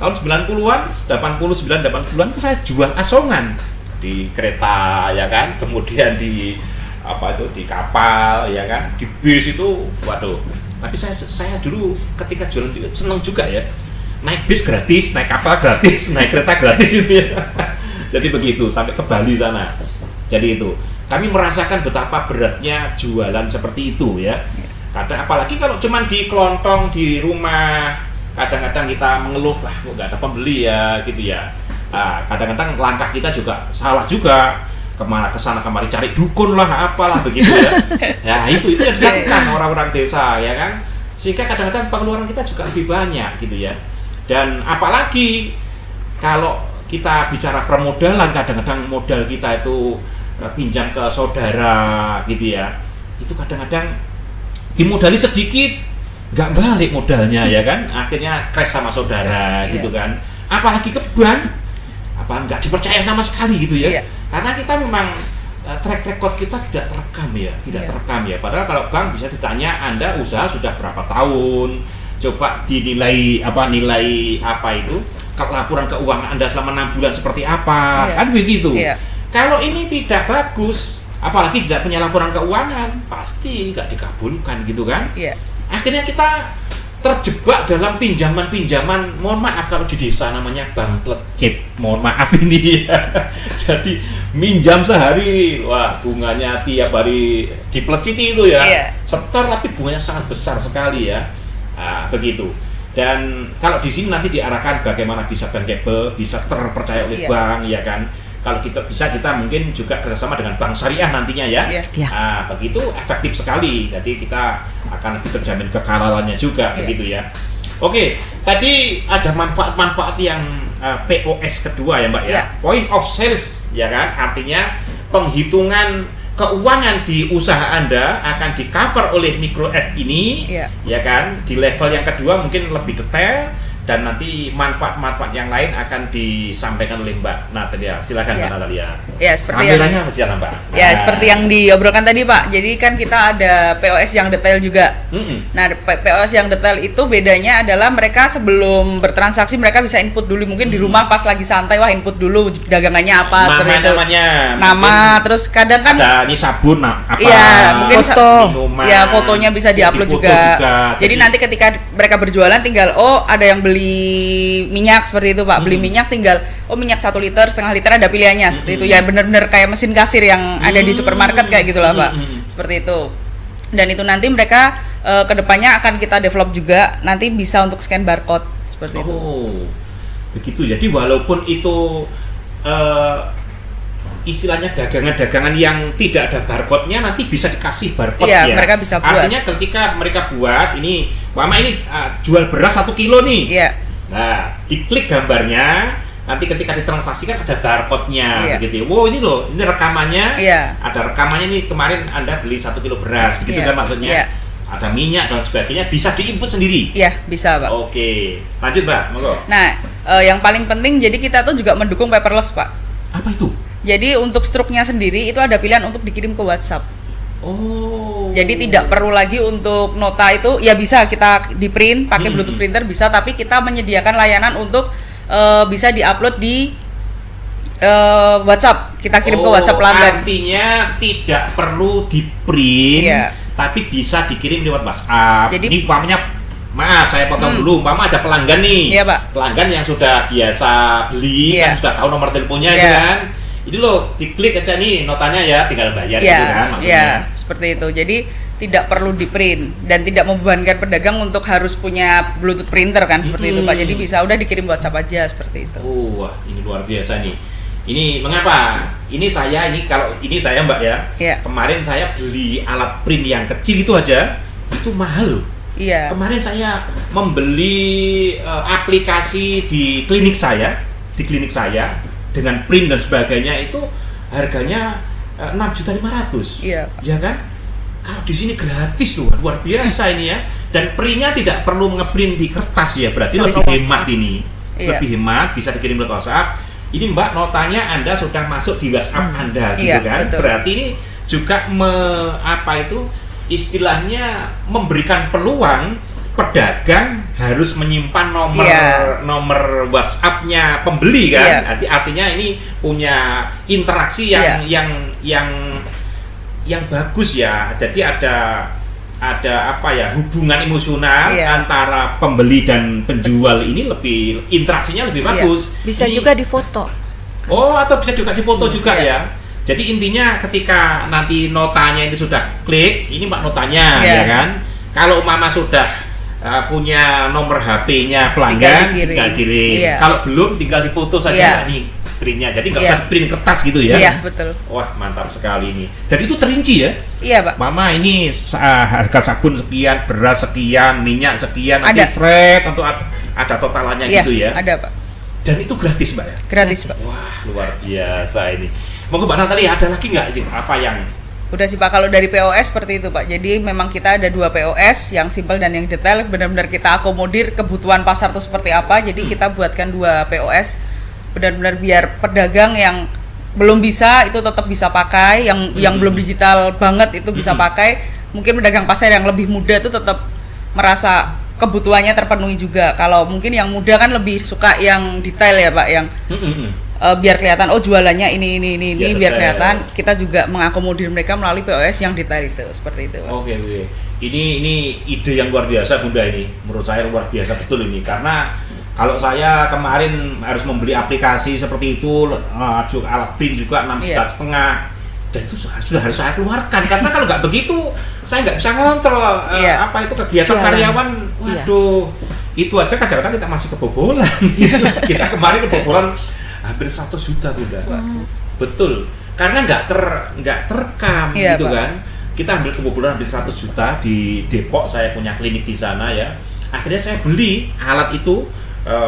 Speaker 1: tahun 90-an, 80-90-an itu saya jual asongan di kereta ya kan, kemudian di di kapal ya kan, di bis itu, waduh. Tapi saya dulu ketika jualan itu senang juga ya. Naik bis gratis, naik kapal gratis, naik kereta gratis gitu ya. Jadi begitu sampai ke Bali sana. Jadi itu kami merasakan betapa beratnya jualan seperti itu ya. Kadang apalagi kalau cuman di kelontong di rumah, kadang-kadang kita mengeluh lah kok nggak ada pembeli ya gitu ya. Kadang-kadang langkah kita juga salah juga, kemana kesana kemari cari dukun lah apalah begitu ya. Ya itu yang dilakukan orang-orang desa ya kan. Sehingga kadang-kadang pengeluaran kita juga lebih banyak gitu ya. Dan apalagi kalau kita bicara permodalan, kadang-kadang modal kita itu pinjam ke saudara gitu ya, itu kadang-kadang dimodali sedikit nggak balik modalnya ya kan, akhirnya crash sama saudara gitu kan. Apalagi ke bank, nggak dipercaya sama sekali gitu ya, karena kita memang track record kita tidak terekam ya, padahal kalau bank bisa ditanya Anda usaha sudah berapa tahun, coba dinilai nilai itu laporan keuangan Anda selama 6 bulan seperti apa, kan begitu. Kalau ini tidak bagus, apalagi tidak punya laporan keuangan, pasti nggak dikabulkan gitu kan. Akhirnya kita terjebak dalam pinjaman-pinjaman, mohon maaf kalau di desa namanya bank plecit, mohon maaf ini ya. Jadi minjam sehari, wah bunganya tiap hari dipleciti itu ya, setor tapi bunganya sangat besar sekali ya. Begitu. Dan kalau di sini nanti diarahkan bagaimana bisa bankable, bisa terpercaya oleh bank ya kan. Kalau kita mungkin juga kerjasama dengan bank syariah nantinya ya. Begitu efektif sekali. Jadi kita akan lebih terjamin kehalalannya juga begitu ya. Oke, tadi ada manfaat-manfaat yang POS kedua ya Mbak ya. Point of sales ya kan, artinya penghitungan keuangan di usaha Anda akan di cover oleh Micro F ini ya kan. Di level yang kedua mungkin lebih detail, dan nanti manfaat-manfaat yang lain akan disampaikan oleh Mbak Natalia. Silakan Mbak Natalia.
Speaker 3: Ya, seperti
Speaker 1: kameranya silakan Mbak.
Speaker 3: Ya, seperti yang diobrolkan tadi Pak. Jadi kan kita ada POS yang detail juga. Nah, POS yang detail itu bedanya adalah mereka sebelum bertransaksi mereka bisa input dulu, mungkin di rumah pas lagi santai, wah input dulu dagangannya apa seperti itu. Nama, terus kadang kan
Speaker 1: ada ini sabun apa?
Speaker 3: Iya, mungkin
Speaker 2: foto.
Speaker 3: Minuman, ya fotonya bisa diupload juga. Jadi nanti ketika mereka berjualan tinggal ada yang beli minyak seperti itu Pak, beli minyak tinggal minyak 1 liter, setengah liter ada pilihannya seperti itu ya, benar-benar kayak mesin kasir yang ada di supermarket kayak gitulah Pak, seperti itu. Dan itu nanti mereka kedepannya akan kita develop juga, nanti bisa untuk scan barcode seperti itu.
Speaker 1: Begitu. Jadi walaupun itu istilahnya dagangan-dagangan yang tidak ada barcode-nya nanti bisa dikasih barcode ya.
Speaker 3: Mereka bisa buat.
Speaker 1: Artinya ketika mereka buat ini, Mama ini jual beras 1 kilo nih. Nah, diklik gambarnya, nanti ketika ditransaksikan ada barcode-nya gitu. Wow, ini loh, ini rekamannya. Ada rekamannya nih, kemarin Anda beli 1 kilo beras, begitu kan maksudnya. Ada minyak dan sebagainya, bisa diinput sendiri. Iya,
Speaker 3: bisa Pak.
Speaker 1: Oke, lanjut Mbak, monggo.
Speaker 3: Nah, yang paling penting jadi kita tuh juga mendukung paperless Pak.
Speaker 1: Apa itu?
Speaker 3: Jadi untuk struknya sendiri itu ada pilihan untuk dikirim ke WhatsApp. Jadi tidak perlu lagi untuk nota itu, ya bisa kita di print pakai Bluetooth printer bisa, tapi kita menyediakan layanan untuk bisa diupload di WhatsApp. Kita kirim ke WhatsApp pelanggan.
Speaker 1: Artinya tidak perlu di print, tapi bisa dikirim lewat WhatsApp. Jadi ini umpamanya, maaf saya potong dulu, umpama ada pelanggan nih,
Speaker 3: Pak.
Speaker 1: Pelanggan yang sudah biasa beli, kan sudah tahu nomor teleponnya gitu kan. Ini loh, diklik aja nih notanya ya, tinggal bayar gitu kan maksudnya.
Speaker 3: Seperti itu. Jadi tidak perlu di print dan tidak membebankan pedagang untuk harus punya Bluetooth printer kan seperti itu Pak. Jadi bisa udah dikirim WhatsApp aja seperti itu.
Speaker 1: Wah, ini luar biasa nih. Ini mengapa? Ini kalau ini saya Mbak ya. Kemarin saya beli alat print yang kecil itu aja, itu mahal loh. Kemarin saya membeli aplikasi di klinik saya dengan print dan sebagainya, itu harganya 6.500.000. Ya kan? Kalau di sini gratis loh, luar biasa ini ya. Dan printnya tidak perlu ngeprint di kertas ya, berarti lebih hemat ini. lebih hemat, bisa dikirim ke WhatsApp. Ini Mbak, notanya Anda sudah masuk di WhatsApp Anda, gitu kan?
Speaker 3: Betul.
Speaker 1: Berarti ini juga istilahnya memberikan peluang pedagang harus menyimpan nomor WhatsApp-nya pembeli kan. Artinya ini punya interaksi yang bagus ya. Jadi ada hubungan emosional antara pembeli dan penjual, ini lebih interaksinya lebih bagus.
Speaker 2: Bisa
Speaker 1: ini,
Speaker 2: juga difoto.
Speaker 1: atau bisa juga difoto juga ya. Jadi intinya ketika nanti notanya itu sudah klik, ini Mbak notanya ya kan. Kalau Mama sudah punya nomor HP-nya pelanggan, tinggal kirim. Kalau belum, tinggal difoto saja nih printnya. Jadi nggak usah print kertas gitu ya.
Speaker 3: Iya, betul.
Speaker 1: Wah, mantap sekali ini. Jadi itu terinci ya?
Speaker 3: Iya, Pak.
Speaker 1: Mama, ini harga sabun sekian, beras sekian, minyak sekian, nanti thread, atau ada totalannya gitu ya?
Speaker 3: Ada, Pak.
Speaker 1: Dan itu gratis, Mbak ya?
Speaker 3: Gratis, Pak.
Speaker 1: Wah, luar biasa ini. Monggo Mbak Natalia, ada lagi nggak ini apa yang
Speaker 3: udah sih Pak, kalau dari POS seperti itu Pak. Jadi memang kita ada 2 POS, yang simpel dan yang detail. Benar-benar kita akomodir kebutuhan pasar itu seperti apa. Jadi kita buatkan 2 POS benar-benar biar pedagang yang belum bisa itu tetap bisa pakai, yang belum digital banget itu bisa pakai. Mungkin pedagang pasar yang lebih muda itu tetap merasa kebutuhannya terpenuhi juga. Kalau mungkin yang muda kan lebih suka yang detail ya Pak, yang biar kelihatan jualannya ini biar kelihatan. Kita juga mengakomodir mereka melalui POS yang detail itu, seperti itu Pak.
Speaker 1: Oke. Ini ide yang luar biasa Bunda ini. Menurut saya luar biasa betul ini, karena kalau saya kemarin harus membeli aplikasi seperti itu, alat PIN juga 6,5 juta, dan itu sudah harus saya keluarkan, karena kalau nggak begitu saya nggak bisa ngontrol itu kegiatan karyawan. Waduh, itu aja kadang-kadang kita masih kebobolan. Kita kemarin kebobolan hampir 100 juta Bunda. Betul, karena nggak terekam gitu Pak. Kan. Kita ambil kebobolan hampir 100 juta di Depok, saya punya klinik di sana ya. Akhirnya saya beli alat itu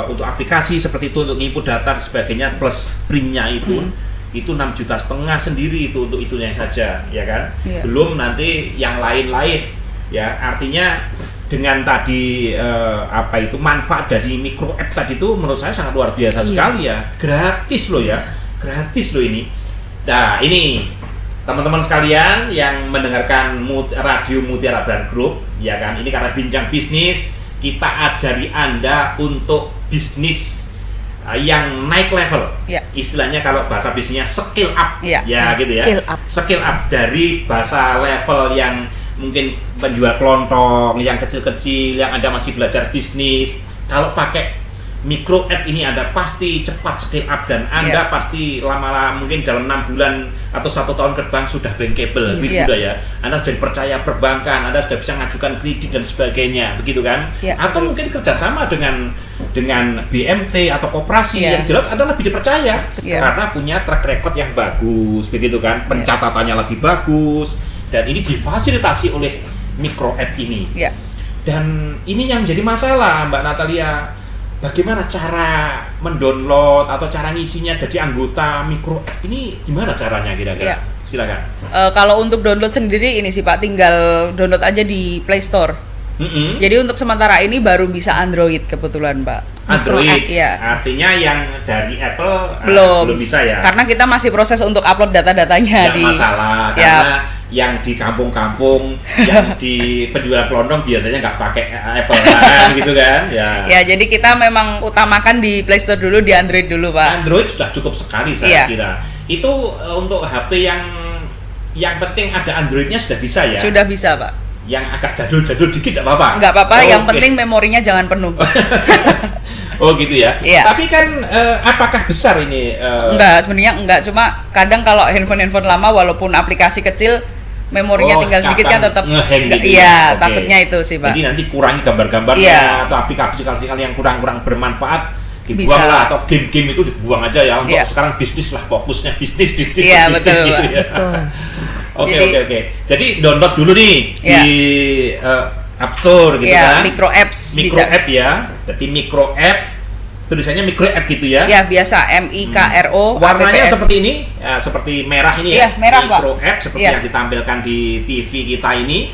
Speaker 1: untuk aplikasi seperti itu, untuk input data dan sebagainya, plus printnya itu 6,5 juta sendiri itu untuk itunya saja ya kan. Belum nanti yang lain-lain ya. Artinya dengan tadi manfaat dari micro app tadi itu menurut saya sangat luar biasa sekali ya. Gratis loh ini. Nah, ini teman-teman sekalian yang mendengarkan radio Mutiara Brand Group ya kan, ini karena bincang bisnis, kita ajari Anda untuk bisnis yang naik level. Istilahnya kalau bahasa bisnisnya skill up gitu ya. Skill up dari bahasa level yang mungkin penjual kelontong, yang kecil-kecil, yang Anda masih belajar bisnis. Kalau pakai micro app ini Anda pasti cepat skill up, dan Anda pasti lama-lama mungkin dalam 6 bulan atau 1 tahun ke depan sudah bankable gitu ya. Anda sudah dipercaya perbankan, Anda sudah bisa mengajukan kredit dan sebagainya, begitu kan? Atau mungkin kerjasama dengan BMT atau koperasi, yang jelas Anda lebih dipercaya karena punya track record yang bagus, begitu kan? Pencatatannya lebih bagus, dan ini difasilitasi oleh micro app ini. Dan ini yang menjadi masalah Mbak Natalia. Bagaimana cara mendownload atau cara ngisinya jadi anggota micro app ini, gimana caranya kira-kira? Silakan.
Speaker 3: Kalau untuk download sendiri ini sih Pak, tinggal download aja di Play Store. Jadi untuk sementara ini baru bisa Android kebetulan Pak.
Speaker 1: Android, artinya yang dari Apple belum bisa ya? Karena
Speaker 3: kita masih proses untuk upload data-datanya.
Speaker 1: Tidak masalah, karena yang di kampung-kampung, yang di penjual kelontong biasanya nggak pakai Apple kan, gitu kan? Ya, jadi kita memang utamakan di Play Store dulu, di Android dulu Pak. Android sudah cukup sekali saya kira. Itu untuk HP yang penting ada Androidnya sudah bisa ya? Sudah bisa Pak. Yang agak jadul-jadul dikit nggak apa-apa? Nggak apa-apa, yang penting memorinya jangan penuh. Oh gitu ya? Tapi kan apakah besar ini? Enggak, sebenarnya enggak. Cuma kadang kalau handphone lama walaupun aplikasi kecil, memorinya tinggal sedikit kan tetap nge-hang gitu. Iya, takutnya itu sih Pak. Jadi nanti kurangi gambar-gambarnya atau aplikasi yang kurang bermanfaat dibuang lah, atau game-game itu dibuang aja ya. Untuk sekarang bisnis lah, fokusnya bisnis. Iya, betul gitu ya. Oke. Jadi download dulu nih di App Store gitu kan. Micro app ya. Jadi micro app, tulisannya micro app gitu ya. Ya, biasa MIKRO. Warnanya seperti ini, seperti merah ini ya. Merah, micro app seperti yang ditampilkan di TV kita ini.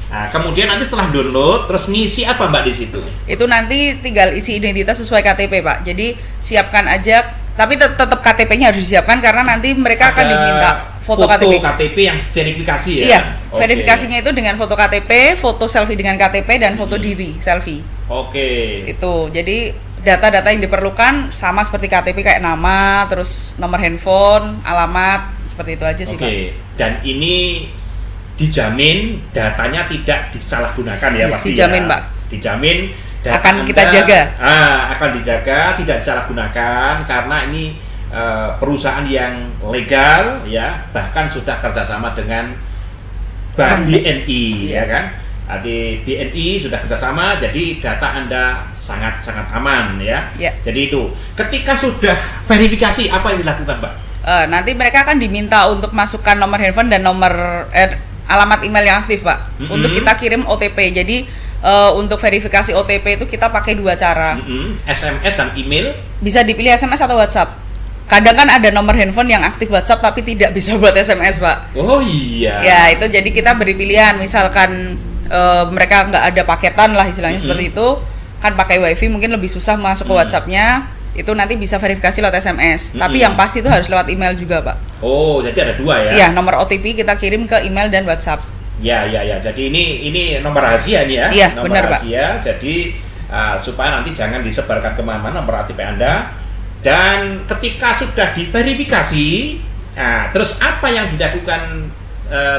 Speaker 1: Nah, kemudian nanti setelah download, terus ngisi apa Mbak di situ?
Speaker 3: Itu nanti tinggal isi identitas sesuai KTP Pak. Jadi siapkan aja, tapi tetap KTP-nya harus disiapkan karena nanti mereka akan diminta foto
Speaker 1: KTP yang verifikasi ya?
Speaker 3: Iya, verifikasinya itu dengan foto KTP, foto selfie dengan KTP, dan foto diri selfie. Itu, jadi data-data yang diperlukan sama seperti KTP, kayak nama, terus nomor handphone, alamat, seperti itu aja sih Pak.
Speaker 1: Dan ini dijamin datanya tidak disalahgunakan ya pasti.
Speaker 3: Dijamin Pak.
Speaker 1: Dijamin
Speaker 3: akan kita jaga.
Speaker 1: Akan dijaga, tidak disalahgunakan karena ini perusahaan yang legal ya, bahkan sudah kerjasama dengan Bank BNI ya kan. Nanti BNI sudah kerjasama, jadi data Anda sangat-sangat aman ya. Jadi itu, ketika sudah verifikasi apa yang dilakukan Pak?
Speaker 3: Nanti mereka akan diminta untuk masukkan nomor handphone dan nomor alamat email yang aktif Pak, untuk kita kirim OTP. Jadi untuk verifikasi OTP itu kita pakai 2 cara,
Speaker 1: SMS dan email.
Speaker 3: Bisa dipilih SMS atau WhatsApp. Kadang kan ada nomor handphone yang aktif WhatsApp tapi tidak bisa buat SMS Pak.
Speaker 1: Oh iya.
Speaker 3: Ya itu, jadi kita beri pilihan, misalkan mereka nggak ada paketan lah istilahnya seperti itu, kan pakai WiFi mungkin lebih susah masuk ke WhatsApp-nya. Itu nanti bisa verifikasi lewat SMS, tapi yang pasti itu harus lewat email juga Pak.
Speaker 1: Oh, jadi ada 2 ya?
Speaker 3: Iya, nomor OTP kita kirim ke email dan WhatsApp.
Speaker 1: Ya. Jadi ini nomor rahasia nih ya?
Speaker 3: Iya,
Speaker 1: nomor
Speaker 3: benar
Speaker 1: rahasia,
Speaker 3: Pak.
Speaker 1: Jadi supaya nanti jangan disebarkan kemana-mana nomor OTP Anda. Dan ketika sudah diverifikasi, terus apa yang dilakukan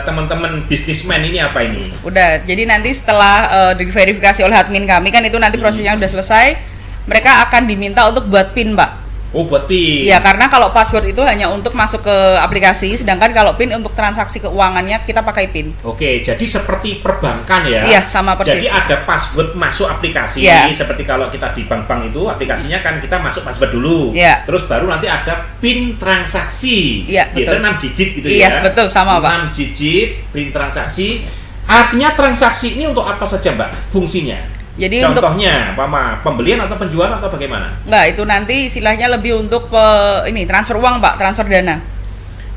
Speaker 1: teman-teman bisnismen ini apa ini?
Speaker 3: Udah, jadi nanti setelah diverifikasi oleh admin kami, kan itu nanti prosesnya udah selesai. Mereka akan diminta untuk buat PIN Pak.
Speaker 1: Oh, buat PIN.
Speaker 3: Ya, karena kalau password itu hanya untuk masuk ke aplikasi, sedangkan kalau PIN untuk transaksi keuangannya kita pakai PIN.
Speaker 1: Oke, jadi seperti perbankan ya?
Speaker 3: Iya, sama persis.
Speaker 1: Jadi ada password masuk aplikasi, seperti kalau kita di bank-bank itu aplikasinya kan kita masuk password dulu, terus baru nanti ada PIN transaksi.
Speaker 3: Iya,
Speaker 1: biasanya 6 digit gitu ya?
Speaker 3: Iya, betul, sama Pak.
Speaker 1: 6 digit PIN transaksi. Artinya transaksi ini untuk apa saja Mbak fungsinya?
Speaker 3: Jadi
Speaker 1: contohnya pembelian atau penjualan atau bagaimana?
Speaker 3: Enggak, itu nanti istilahnya lebih untuk transfer uang Pak, transfer dana.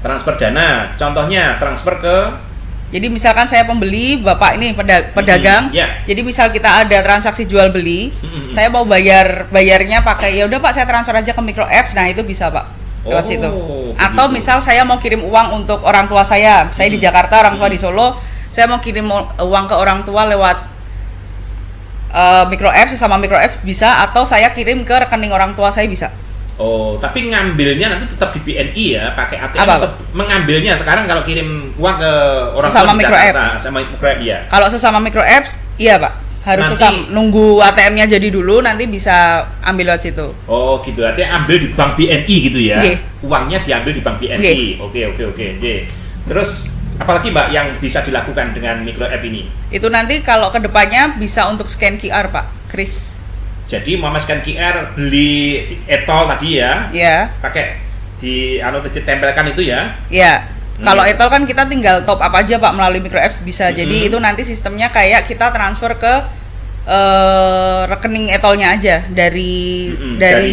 Speaker 1: Transfer dana, contohnya transfer ke.
Speaker 3: Jadi misalkan saya pembeli, Bapak ini pedagang. Jadi misal kita ada transaksi jual beli, saya mau bayarnya pakai, ya udah Pak, saya transfer aja ke micro apps. Nah, itu bisa Pak lewat situ. Atau misal saya mau kirim uang untuk orang tua saya di Jakarta, orang tua di Solo, saya mau kirim uang ke orang tua lewat micro apps, sama micro apps bisa, atau saya kirim ke rekening orang tua saya bisa.
Speaker 1: Oh, tapi ngambilnya nanti tetap di BNI ya, pakai ATM atau mengambilnya sekarang kalau kirim uang ke orang
Speaker 3: sesama
Speaker 1: tua
Speaker 3: micro
Speaker 1: Jakarta,
Speaker 3: apps.
Speaker 1: sama micro apps ya.
Speaker 3: Kalau sesama micro apps, iya Pak. Harus nanti, nunggu ATM-nya jadi dulu, nanti bisa ambil lewat situ.
Speaker 1: Oh, gitu. Artinya ambil di bank BNI gitu ya. Uangnya diambil di bank BNI. Oke. Terus apalagi Mbak yang bisa dilakukan dengan micro app ini?
Speaker 3: Itu nanti kalau kedepannya bisa untuk scan QR Pak, Kris.
Speaker 1: Jadi mau scan QR, beli etol tadi ya?
Speaker 3: Iya.
Speaker 1: Pakai ditempelkan itu ya?
Speaker 3: Iya. Kalau etol kan kita tinggal top up aja Pak melalui micro apps bisa. Jadi itu nanti sistemnya kayak kita transfer ke rekening etolnya aja dari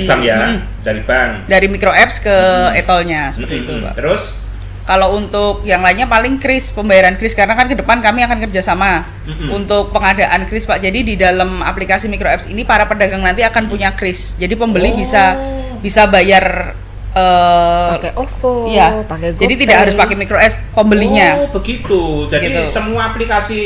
Speaker 1: bank ya, dari bank.
Speaker 3: Dari micro apps ke etolnya seperti itu Pak.
Speaker 1: Terus?
Speaker 3: Kalau untuk yang lainnya paling kris, pembayaran kris, karena kan ke depan kami akan kerjasama untuk pengadaan kris Pak. Jadi di dalam aplikasi micro apps ini para pedagang nanti akan punya kris. Jadi pembeli bisa bayar
Speaker 2: pakai OVO,
Speaker 3: pakai GoPay. Jadi tidak harus pakai micro apps pembelinya.
Speaker 1: Oh begitu. Jadi semua aplikasi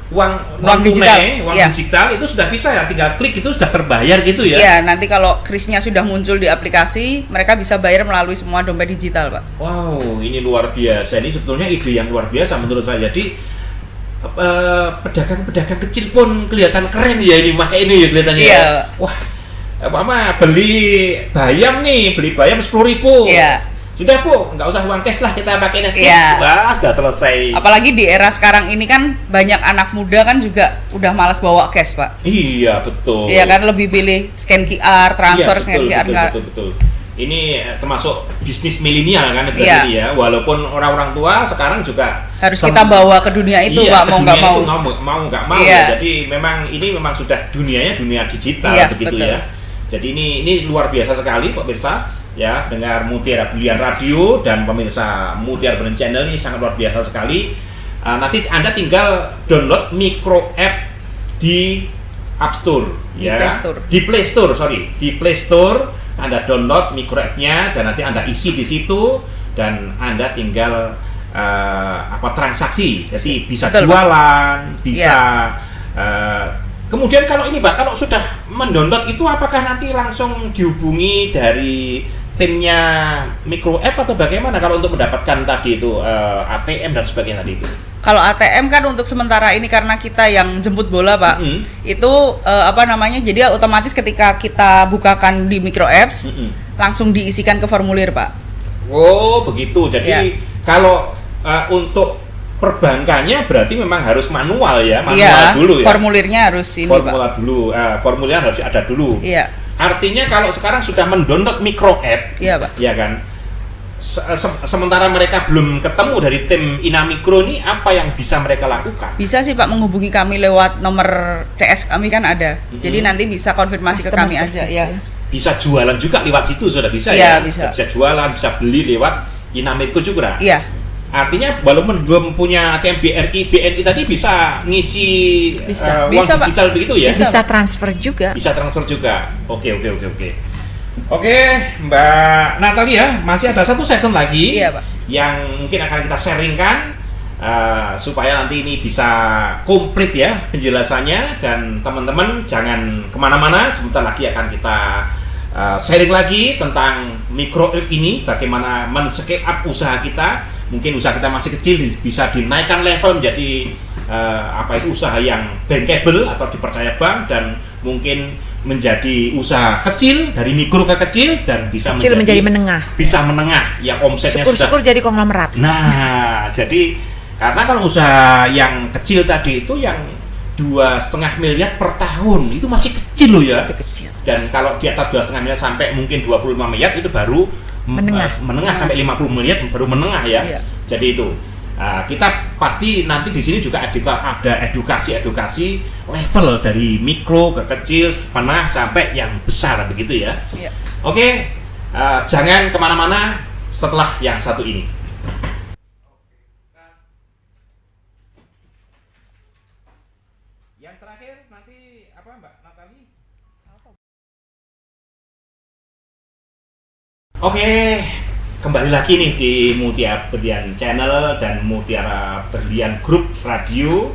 Speaker 1: uang digital itu sudah bisa ya, tinggal klik itu sudah terbayar gitu ya.
Speaker 3: Iya, nanti kalau krisnya sudah muncul di aplikasi, mereka bisa bayar melalui semua dompet digital Pak.
Speaker 1: Wow, ini luar biasa. Ini sebetulnya ide yang luar biasa menurut saya. Jadi pedagang-pedagang kecil pun kelihatan keren ya ini, pakai ini ya kelihatannya.
Speaker 3: Iya.
Speaker 1: Wah, beli bayam 10.000. Iya. Sudah Bu, nggak usah uang cash lah, kita pakai net. Wah, sudah selesai.
Speaker 3: Apalagi di era sekarang ini kan banyak anak muda kan juga udah malas bawa cash Pak.
Speaker 1: Iya betul.
Speaker 3: Iya kan, lebih pilih scan QR, transfer scan QR.
Speaker 1: Betul. Ini termasuk bisnis milenial kan ini ya. Walaupun orang-orang tua sekarang juga
Speaker 3: harus kita bawa ke dunia itu Pak, mau nggak mau.
Speaker 1: Mau nggak mau. Jadi ini memang sudah dunia digital begitu ya. Jadi ini luar biasa sekali Pak pemirsa. Ya, dengar Mutiara Brilian Radio dan pemirsa Mutiara Brilian Channel ini sangat luar biasa sekali. nanti Anda tinggal download micro app di App Store,
Speaker 3: di Play Store.
Speaker 1: Di Play Store Anda download micro app-nya dan nanti Anda isi di situ dan Anda tinggal transaksi, jadi bisa
Speaker 3: Betul,
Speaker 1: jualan, bisa kemudian kalau ini Mbak, kalau sudah mendownload itu apakah nanti langsung dihubungi dari timnya micro app atau bagaimana kalau untuk mendapatkan tadi itu ATM dan sebagainya tadi itu?
Speaker 3: Kalau ATM kan untuk sementara ini karena kita yang jemput bola Pak, itu jadi otomatis ketika kita bukakan di micro apps, langsung diisikan ke formulir Pak.
Speaker 1: Oh begitu, jadi kalau untuk perbankannya berarti memang harus manual ya, dulu ya.
Speaker 3: Formulirnya harus
Speaker 1: Pak. Formulirnya harus ada dulu.
Speaker 3: Iya.
Speaker 1: Artinya kalau sekarang sudah mendownload micro app,
Speaker 3: Pak.
Speaker 1: Ya kan. Sementara mereka belum ketemu dari tim Inamikro ini, apa yang bisa mereka lakukan?
Speaker 3: Bisa sih Pak menghubungi kami lewat nomor CS kami kan ada. Jadi nanti bisa konfirmasi ke kami aja ya.
Speaker 1: Bisa jualan juga lewat situ sudah bisa
Speaker 3: ya?
Speaker 1: Bisa jualan, bisa beli lewat Inamikro juga.
Speaker 3: Iya.
Speaker 1: Artinya walaupun belum punya ATM BNI tadi bisa ngisi uang digital begitu ya?
Speaker 2: Bisa transfer juga.
Speaker 1: Oke. Oke, Mbak Natalia, masih ada satu session lagi
Speaker 3: Pak.
Speaker 1: Yang mungkin akan kita sharingkan supaya nanti ini bisa komplit ya penjelasannya, dan teman-teman jangan kemana-mana, sebentar lagi akan kita sharing lagi tentang micro app ini, bagaimana men-scale up usaha kita. Mungkin usaha kita masih kecil, bisa dinaikkan level menjadi usaha yang bankable atau dipercaya bank, dan mungkin menjadi usaha kecil dari mikro ke kecil dan bisa
Speaker 2: menjadi menengah.
Speaker 1: Bisa menengah yang omsetnya
Speaker 2: syukur jadi konglomerat.
Speaker 1: Nah, jadi karena kalau usaha yang kecil tadi itu yang 2,5 miliar per tahun itu masih kecil loh ya.
Speaker 2: Kecil.
Speaker 1: Dan kalau di atas 2,5 miliar sampai mungkin 25 miliar itu baru menengah sampai 50 miliar baru menengah ya.
Speaker 3: Iya.
Speaker 1: Jadi itu kita pasti nanti di sini juga ada edukasi level dari mikro ke kecil, menengah sampai yang besar begitu ya.
Speaker 3: Iya.
Speaker 1: Oke, jangan kemana-mana setelah yang satu ini. Yang terakhir nanti apa Mbak Natali? Oke, kembali lagi nih di Mutiara Berlian Channel dan Mutiara Berlian Group Radio.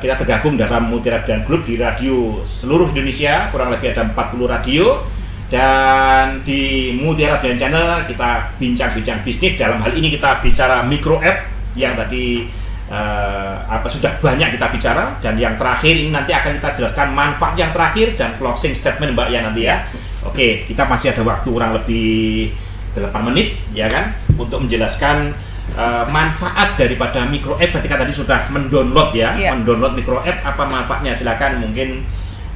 Speaker 1: Kita tergabung dalam Mutiara Berlian Group di radio seluruh Indonesia, kurang lebih ada 40 radio. Dan di Mutiara Berlian Channel kita bincang-bincang bisnis. Dalam hal ini kita bicara micro app yang tadi sudah banyak kita bicara, dan yang terakhir ini nanti akan kita jelaskan manfaat yang terakhir dan closing statement Mbak ya nanti ya. Oke, kita masih ada waktu kurang lebih 8 menit ya kan untuk menjelaskan manfaat daripada micro app ketika tadi sudah mendownload mendownload micro app, apa manfaatnya. Silakan mungkin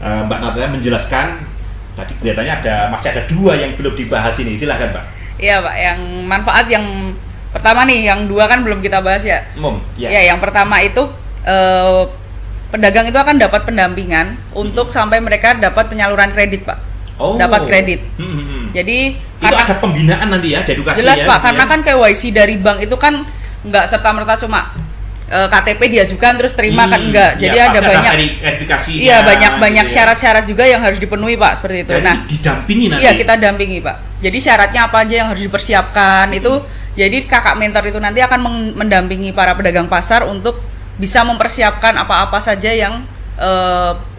Speaker 1: Mbak Natalia menjelaskan. Tadi kelihatannya masih ada 2 yang belum dibahas ini. Silakan Mbak.
Speaker 3: Iya Pak, yang manfaat yang pertama nih, yang 2 kan belum kita bahas ya. Ya, yang pertama itu pedagang itu akan dapat pendampingan untuk sampai mereka dapat penyaluran kredit Pak. Dapat kredit. Jadi
Speaker 1: itu ada pembinaan nanti ya, edukasi
Speaker 3: jelas
Speaker 1: ya,
Speaker 3: Pak, karena kan KYC dari bank itu kan nggak serta-merta cuma KTP diajukan terus terima kan enggak. Jadi ada banyak
Speaker 1: verifikasi.
Speaker 3: Iya, banyak syarat-syarat juga yang harus dipenuhi Pak, seperti itu.
Speaker 1: Jadi didampingi nanti.
Speaker 3: Iya, kita dampingi Pak. Jadi syaratnya apa aja yang harus dipersiapkan itu. Jadi kakak mentor itu nanti akan mendampingi para pedagang pasar untuk bisa mempersiapkan apa-apa saja yang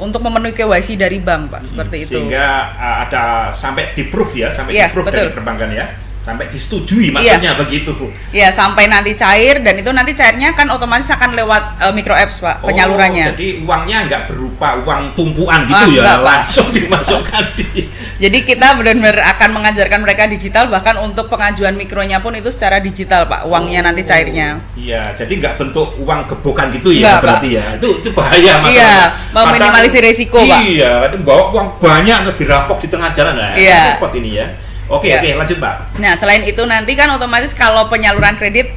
Speaker 3: untuk memenuhi KYC dari bank Pak, seperti itu.
Speaker 1: Sehingga ada sampai di-proof ya, sampai di-proof dari perbankan ya. Sampai disetujui maksudnya begitu.
Speaker 3: Iya, sampai nanti cair, dan itu nanti cairnya kan otomatis akan lewat micro apps Pak, penyalurannya.
Speaker 1: Jadi uangnya nggak berupa uang tumpuan gitu ya, langsung dimasukkan di.
Speaker 3: Jadi kita benar-benar akan mengajarkan mereka digital, bahkan untuk pengajuan mikronya pun itu secara digital Pak, uangnya nanti cairnya.
Speaker 1: Iya, jadi nggak bentuk uang gebokan gitu ya,
Speaker 3: enggak,
Speaker 1: berarti
Speaker 3: Pak.
Speaker 1: Ya. Itu bahaya masalah.
Speaker 3: Iya, meminimalisir resiko Pak.
Speaker 1: Iya, bawa uang banyak terus dirampok di tengah jalan lah.
Speaker 3: Iya.
Speaker 1: Repot ini ya. Oke, lanjut Pak.
Speaker 3: Nah, selain itu nanti kan otomatis kalau penyaluran kredit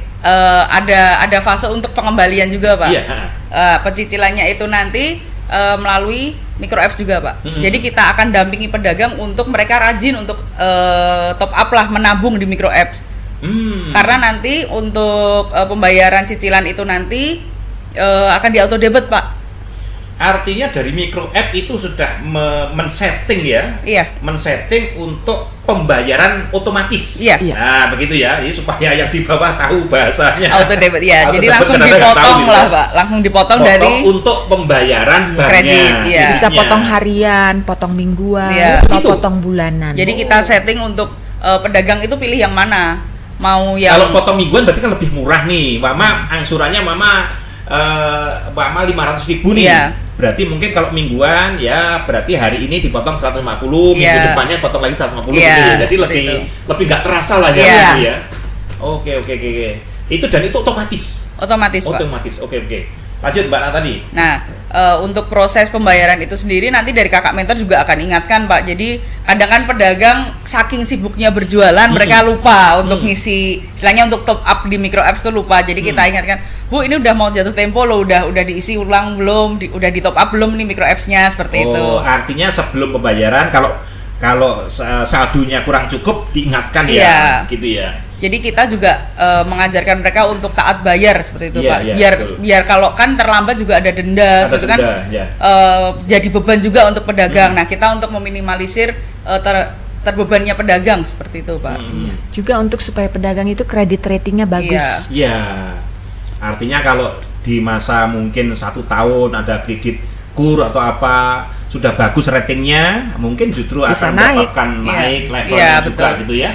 Speaker 3: ada fase untuk pengembalian juga Pak.
Speaker 1: Iya.
Speaker 3: Pencicilannya itu nanti melalui micro apps juga Pak. Jadi kita akan dampingi pedagang untuk mereka rajin untuk top up lah, menabung di micro apps. Karena nanti untuk pembayaran cicilan itu nanti akan di auto debit, Pak.
Speaker 1: Artinya dari micro app itu sudah men-setting ya, men-setting untuk pembayaran otomatis.
Speaker 3: Iya.
Speaker 1: Nah begitu ya, jadi supaya yang di bawah tahu bahasanya.
Speaker 3: Auto debit ya, jadi langsung dipotong lah Pak, langsung dipotong dari
Speaker 1: untuk pembayaran
Speaker 3: kredit.
Speaker 2: Ya. Bisa potong harian, potong mingguan, atau potong bulanan.
Speaker 3: Jadi kita setting untuk pedagang itu pilih yang mana. Mau yang
Speaker 1: kalau potong mingguan berarti kan lebih murah nih, Mama angsurannya Mama 500.000 nih.
Speaker 3: Iya.
Speaker 1: Berarti mungkin kalau mingguan ya berarti hari ini dipotong 150, minggu depannya potong lagi 150 gitu. Jadi lebih nggak terasa lah ya gitu ya. Oke. Itu dan itu otomatis. Pak. Oke. Lanjut Mbak Natali.
Speaker 3: Nah, untuk proses pembayaran itu sendiri nanti dari kakak mentor juga akan ingatkan Pak. Jadi kadang kan pedagang saking sibuknya berjualan mereka lupa untuk ngisi, istilahnya untuk top up di micro apps tuh lupa. Jadi kita ingatkan, Bu ini udah mau jatuh tempo loh, udah diisi ulang belum, udah di top up belum nih micro apps-nya seperti itu.
Speaker 1: Artinya sebelum pembayaran kalau saldonya kurang cukup diingatkan ya, gitu ya.
Speaker 3: Jadi kita juga mengajarkan mereka untuk taat bayar seperti itu Pak.
Speaker 1: Betul.
Speaker 3: Biar kalau kan terlambat juga ada denda seperti itu kan. Jadi beban juga untuk pedagang. Nah, kita untuk meminimalisir terbebannya pedagang seperti itu Pak.
Speaker 2: Juga untuk supaya pedagang itu kredit ratingnya bagus.
Speaker 1: Iya. Artinya kalau di masa mungkin 1 tahun ada kredit kur atau apa sudah bagus ratingnya, mungkin justru
Speaker 2: bisa
Speaker 1: akan mendapatkan naik levelnya juga gitu ya.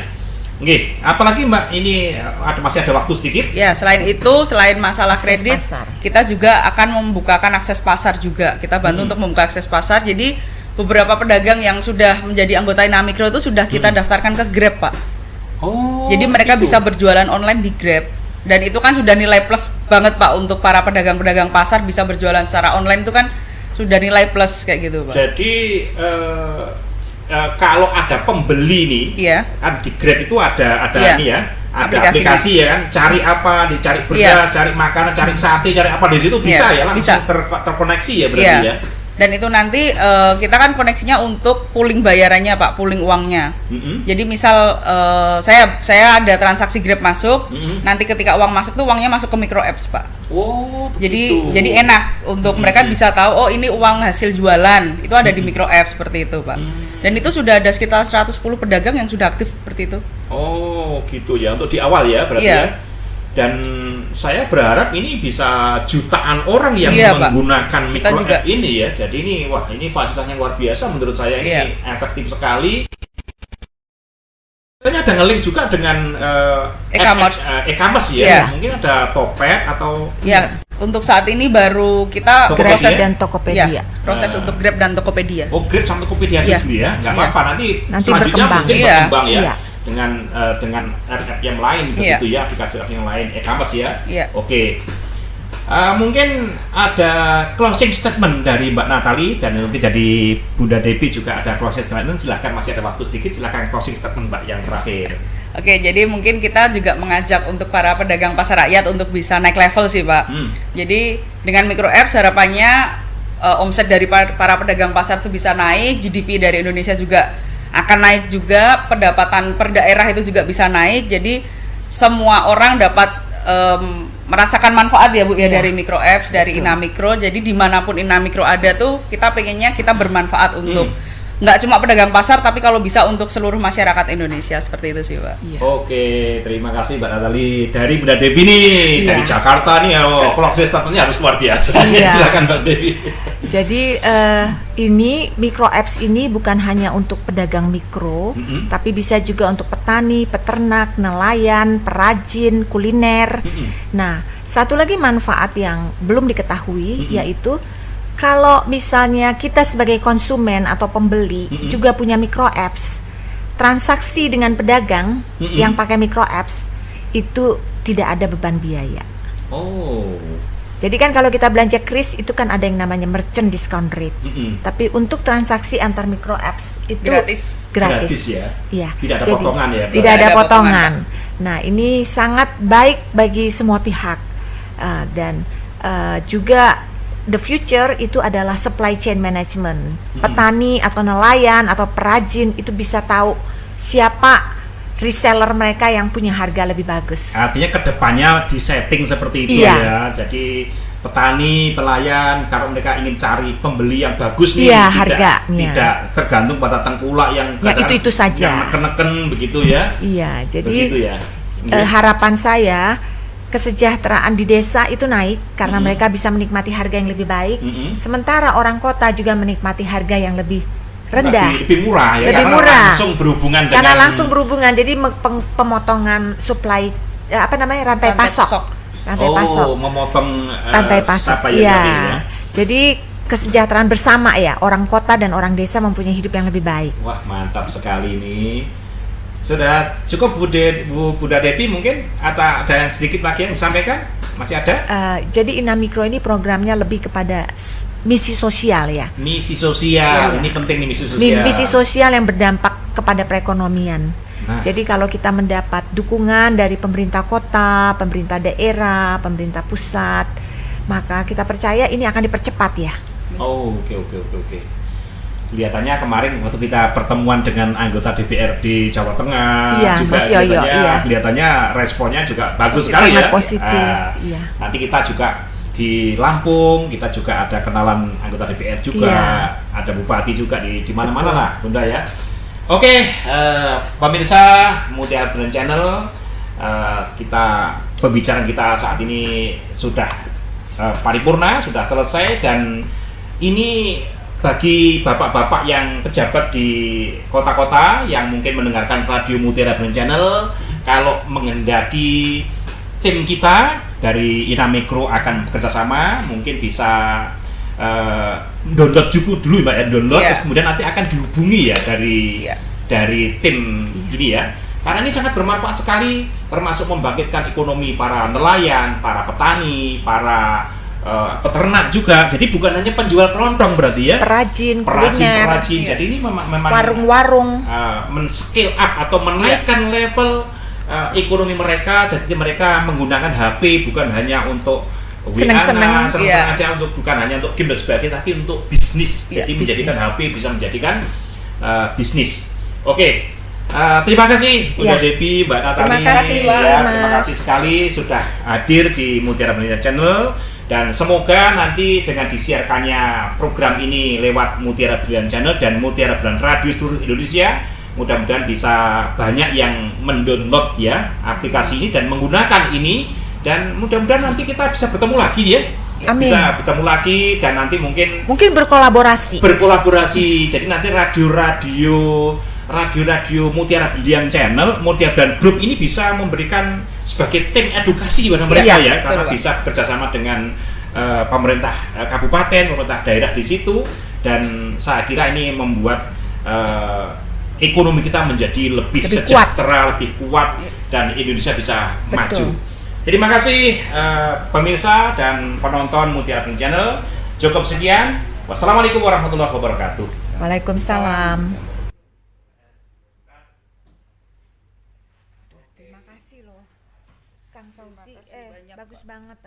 Speaker 1: Oke, apalagi Mbak ini masih ada waktu sedikit?
Speaker 3: Ya, selain itu, selain masalah kredit, kita juga akan membukakan akses pasar juga. Kita bantu untuk membuka akses pasar. Jadi beberapa pedagang yang sudah menjadi anggota Inamikro itu sudah kita daftarkan ke Grab, Pak. Jadi mereka bisa berjualan online di Grab. Dan itu kan sudah nilai plus banget Pak untuk para pedagang-pedagang pasar bisa berjualan secara online itu kan sudah nilai plus kayak gitu Pak.
Speaker 1: Jadi kalau ada pembeli nih, kan di Grab itu ada ini ya, ada aplikasi ya kan, cari apa, dicari beras, cari makanan, cari sate, cari apa di situ bisa ya langsung terkoneksi ya berarti ya.
Speaker 3: Dan itu nanti kita kan koneksinya untuk pooling bayarannya Pak, pooling uangnya. Jadi misal saya ada transaksi Grab masuk, nanti ketika uang masuk tuh uangnya masuk ke micro apps Pak. Jadi enak untuk mereka bisa tahu oh ini uang hasil jualan itu ada di micro apps seperti itu Pak. Dan itu sudah ada sekitar 110 pedagang yang sudah aktif seperti itu.
Speaker 1: Oh gitu ya, untuk di awal ya berarti ya. Dan saya berharap ini bisa jutaan orang yang menggunakan micro app ini ya. Jadi ini fasilitasnya luar biasa menurut saya, ini efektif sekali. Katanya ada nge-link juga dengan e-commerce ya. Mungkin ada Topet atau
Speaker 3: untuk saat ini baru kita
Speaker 2: proses dan Tokopedia.
Speaker 3: Proses untuk Grab dan Tokopedia.
Speaker 1: Grab sama Tokopedia dulu ya. Enggak apa-apa, nanti selanjutnya
Speaker 2: berkembang.
Speaker 1: mungkin berkembang ya. Dengan app yang lain begitu ya, aplikasi yang lain e-commerce ya. Oke. Mungkin ada closing statement dari Mbak Natali dan nanti jadi Bunda Devi juga ada closing statement. Silakan, masih ada waktu sedikit, silakan closing statement Mbak yang terakhir.
Speaker 3: Oke, jadi mungkin kita juga mengajak untuk para pedagang pasar rakyat untuk bisa naik level sih Pak. Jadi dengan micro apps harapannya omset dari para pedagang pasar itu bisa naik, GDP dari Indonesia juga akan naik juga, pendapatan per daerah itu juga bisa naik. Jadi semua orang dapat merasakan manfaat ya Bu ya dari micro apps, dari Inamikro. Jadi dimanapun Inamikro ada tuh kita pengennya kita bermanfaat untuk nggak cuma pedagang pasar tapi kalau bisa untuk seluruh masyarakat Indonesia seperti itu sih Pak.
Speaker 1: Oke, terima kasih Mbak Natali dari Bunda Devi nih dari Jakarta nih. Closing statementnya harus luar biasa. Silakan Mbak Devi.
Speaker 2: Jadi ini micro apps ini bukan hanya untuk pedagang mikro, tapi bisa juga untuk petani, peternak, nelayan, perajin, kuliner. Nah, satu lagi manfaat yang belum diketahui yaitu kalau misalnya kita sebagai konsumen atau pembeli juga punya micro apps, transaksi dengan pedagang yang pakai micro apps itu tidak ada beban biaya. Jadi kan kalau kita belanja kris itu kan ada yang namanya merchant discount rate. Tapi untuk transaksi antar micro apps itu gratis ya.
Speaker 1: Tidak ada potongan ya.
Speaker 2: Tidak ada potongan. Nah, ini sangat baik bagi semua pihak. Dan juga the future itu adalah supply chain management. Petani atau nelayan atau perajin itu bisa tahu siapa reseller mereka yang punya harga lebih bagus.
Speaker 1: Artinya kedepannya disetting seperti itu ya. Jadi petani, pelayan, kalau mereka ingin cari pembeli yang bagus nih, tidak tergantung pada tengkulak yang
Speaker 2: itu saja,
Speaker 1: yang neken-neken begitu ya.
Speaker 2: Iya, jadi
Speaker 1: begitu ya.
Speaker 2: Harapan saya kesejahteraan di desa itu naik karena mereka bisa menikmati harga yang lebih baik. Sementara orang kota juga menikmati harga yang lebih rendah,
Speaker 1: lebih murah ya,
Speaker 2: lebih
Speaker 1: karena
Speaker 2: murah.
Speaker 1: langsung berhubungan
Speaker 2: jadi pemotongan supply rantai pasok.
Speaker 1: Memotong
Speaker 2: rantai pasok. Iya. Jadi kesejahteraan bersama ya, orang kota dan orang desa mempunyai hidup yang lebih baik.
Speaker 1: Wah, mantap sekali nih. Sudah cukup Bu Bunda Depi, mungkin ada yang sedikit lagi yang disampaikan? Masih ada?
Speaker 2: Jadi Inamikro ini programnya lebih kepada misi sosial ya.
Speaker 1: Misi sosial, ini penting nih, misi sosial.
Speaker 2: Misi sosial yang berdampak kepada perekonomian. Jadi kalau kita mendapat dukungan dari pemerintah kota, pemerintah daerah, pemerintah pusat, maka kita percaya ini akan dipercepat ya.
Speaker 1: Oke. Kelihatannya kemarin waktu kita pertemuan dengan anggota DPR di Jawa Tengah juga kelihatannya responnya juga bagus sekali ya.
Speaker 2: Positif.
Speaker 1: Nanti kita juga di Lampung, kita juga ada kenalan anggota DPR juga, ada bupati juga di mana-mana lah, Bunda ya. Oke, pemirsa Mutiara Brilliant Channel, pembicaraan kita saat ini sudah paripurna, sudah selesai, dan ini bagi bapak-bapak yang pejabat di kota-kota yang mungkin mendengarkan radio Mutiara Brilliant Channel, kalau menghendaki tim kita dari Inamikro akan bekerjasama, mungkin bisa download juga dulu Mbak ya, terus kemudian nanti akan dihubungi ya dari tim ini ya, karena ini sangat bermanfaat sekali, termasuk membangkitkan ekonomi para nelayan, para petani, para peternak juga. Jadi bukan hanya penjual kerontong berarti ya, perajin. Jadi ini memang
Speaker 2: warung-warung
Speaker 1: men-scale up atau menaikkan level ekonomi mereka. Jadi mereka menggunakan HP bukan hanya untuk senang-senang aja, bukan hanya untuk game dan sebagainya, tapi untuk bisnis. Jadi menjadikan HP bisa menjadikan bisnis. Oke. Terima kasih Bunda Depi, Mbak Natali. Terima kasih sekali sudah hadir di Mutiara Brilliant Channel. Dan semoga nanti dengan disiarkannya program ini lewat Mutiara Brilliant Channel dan Mutiara Brilliant Radio seluruh Indonesia, mudah-mudahan bisa banyak yang mendownload ya aplikasi ini dan menggunakan ini, dan mudah-mudahan nanti kita bisa bertemu lagi ya.
Speaker 2: Amin.
Speaker 1: Bisa bertemu lagi dan nanti mungkin
Speaker 2: berkolaborasi. Jadi nanti radio Mutiara Brilliant Channel, Mutiara Brilliant Group ini bisa memberikan sebagai tim edukasi kepada mereka karena bisa bekerjasama dengan pemerintah kabupaten, pemerintah daerah di situ, dan saya kira ini membuat ekonomi kita menjadi lebih sejahtera, lebih kuat, dan Indonesia bisa maju. Terima kasih pemirsa dan penonton Mutiara Brilliant Channel. Cukup sekian. Wassalamualaikum warahmatullahi wabarakatuh. Waalaikumsalam. Terima kasih loh Kang Fauzi, bagus banget.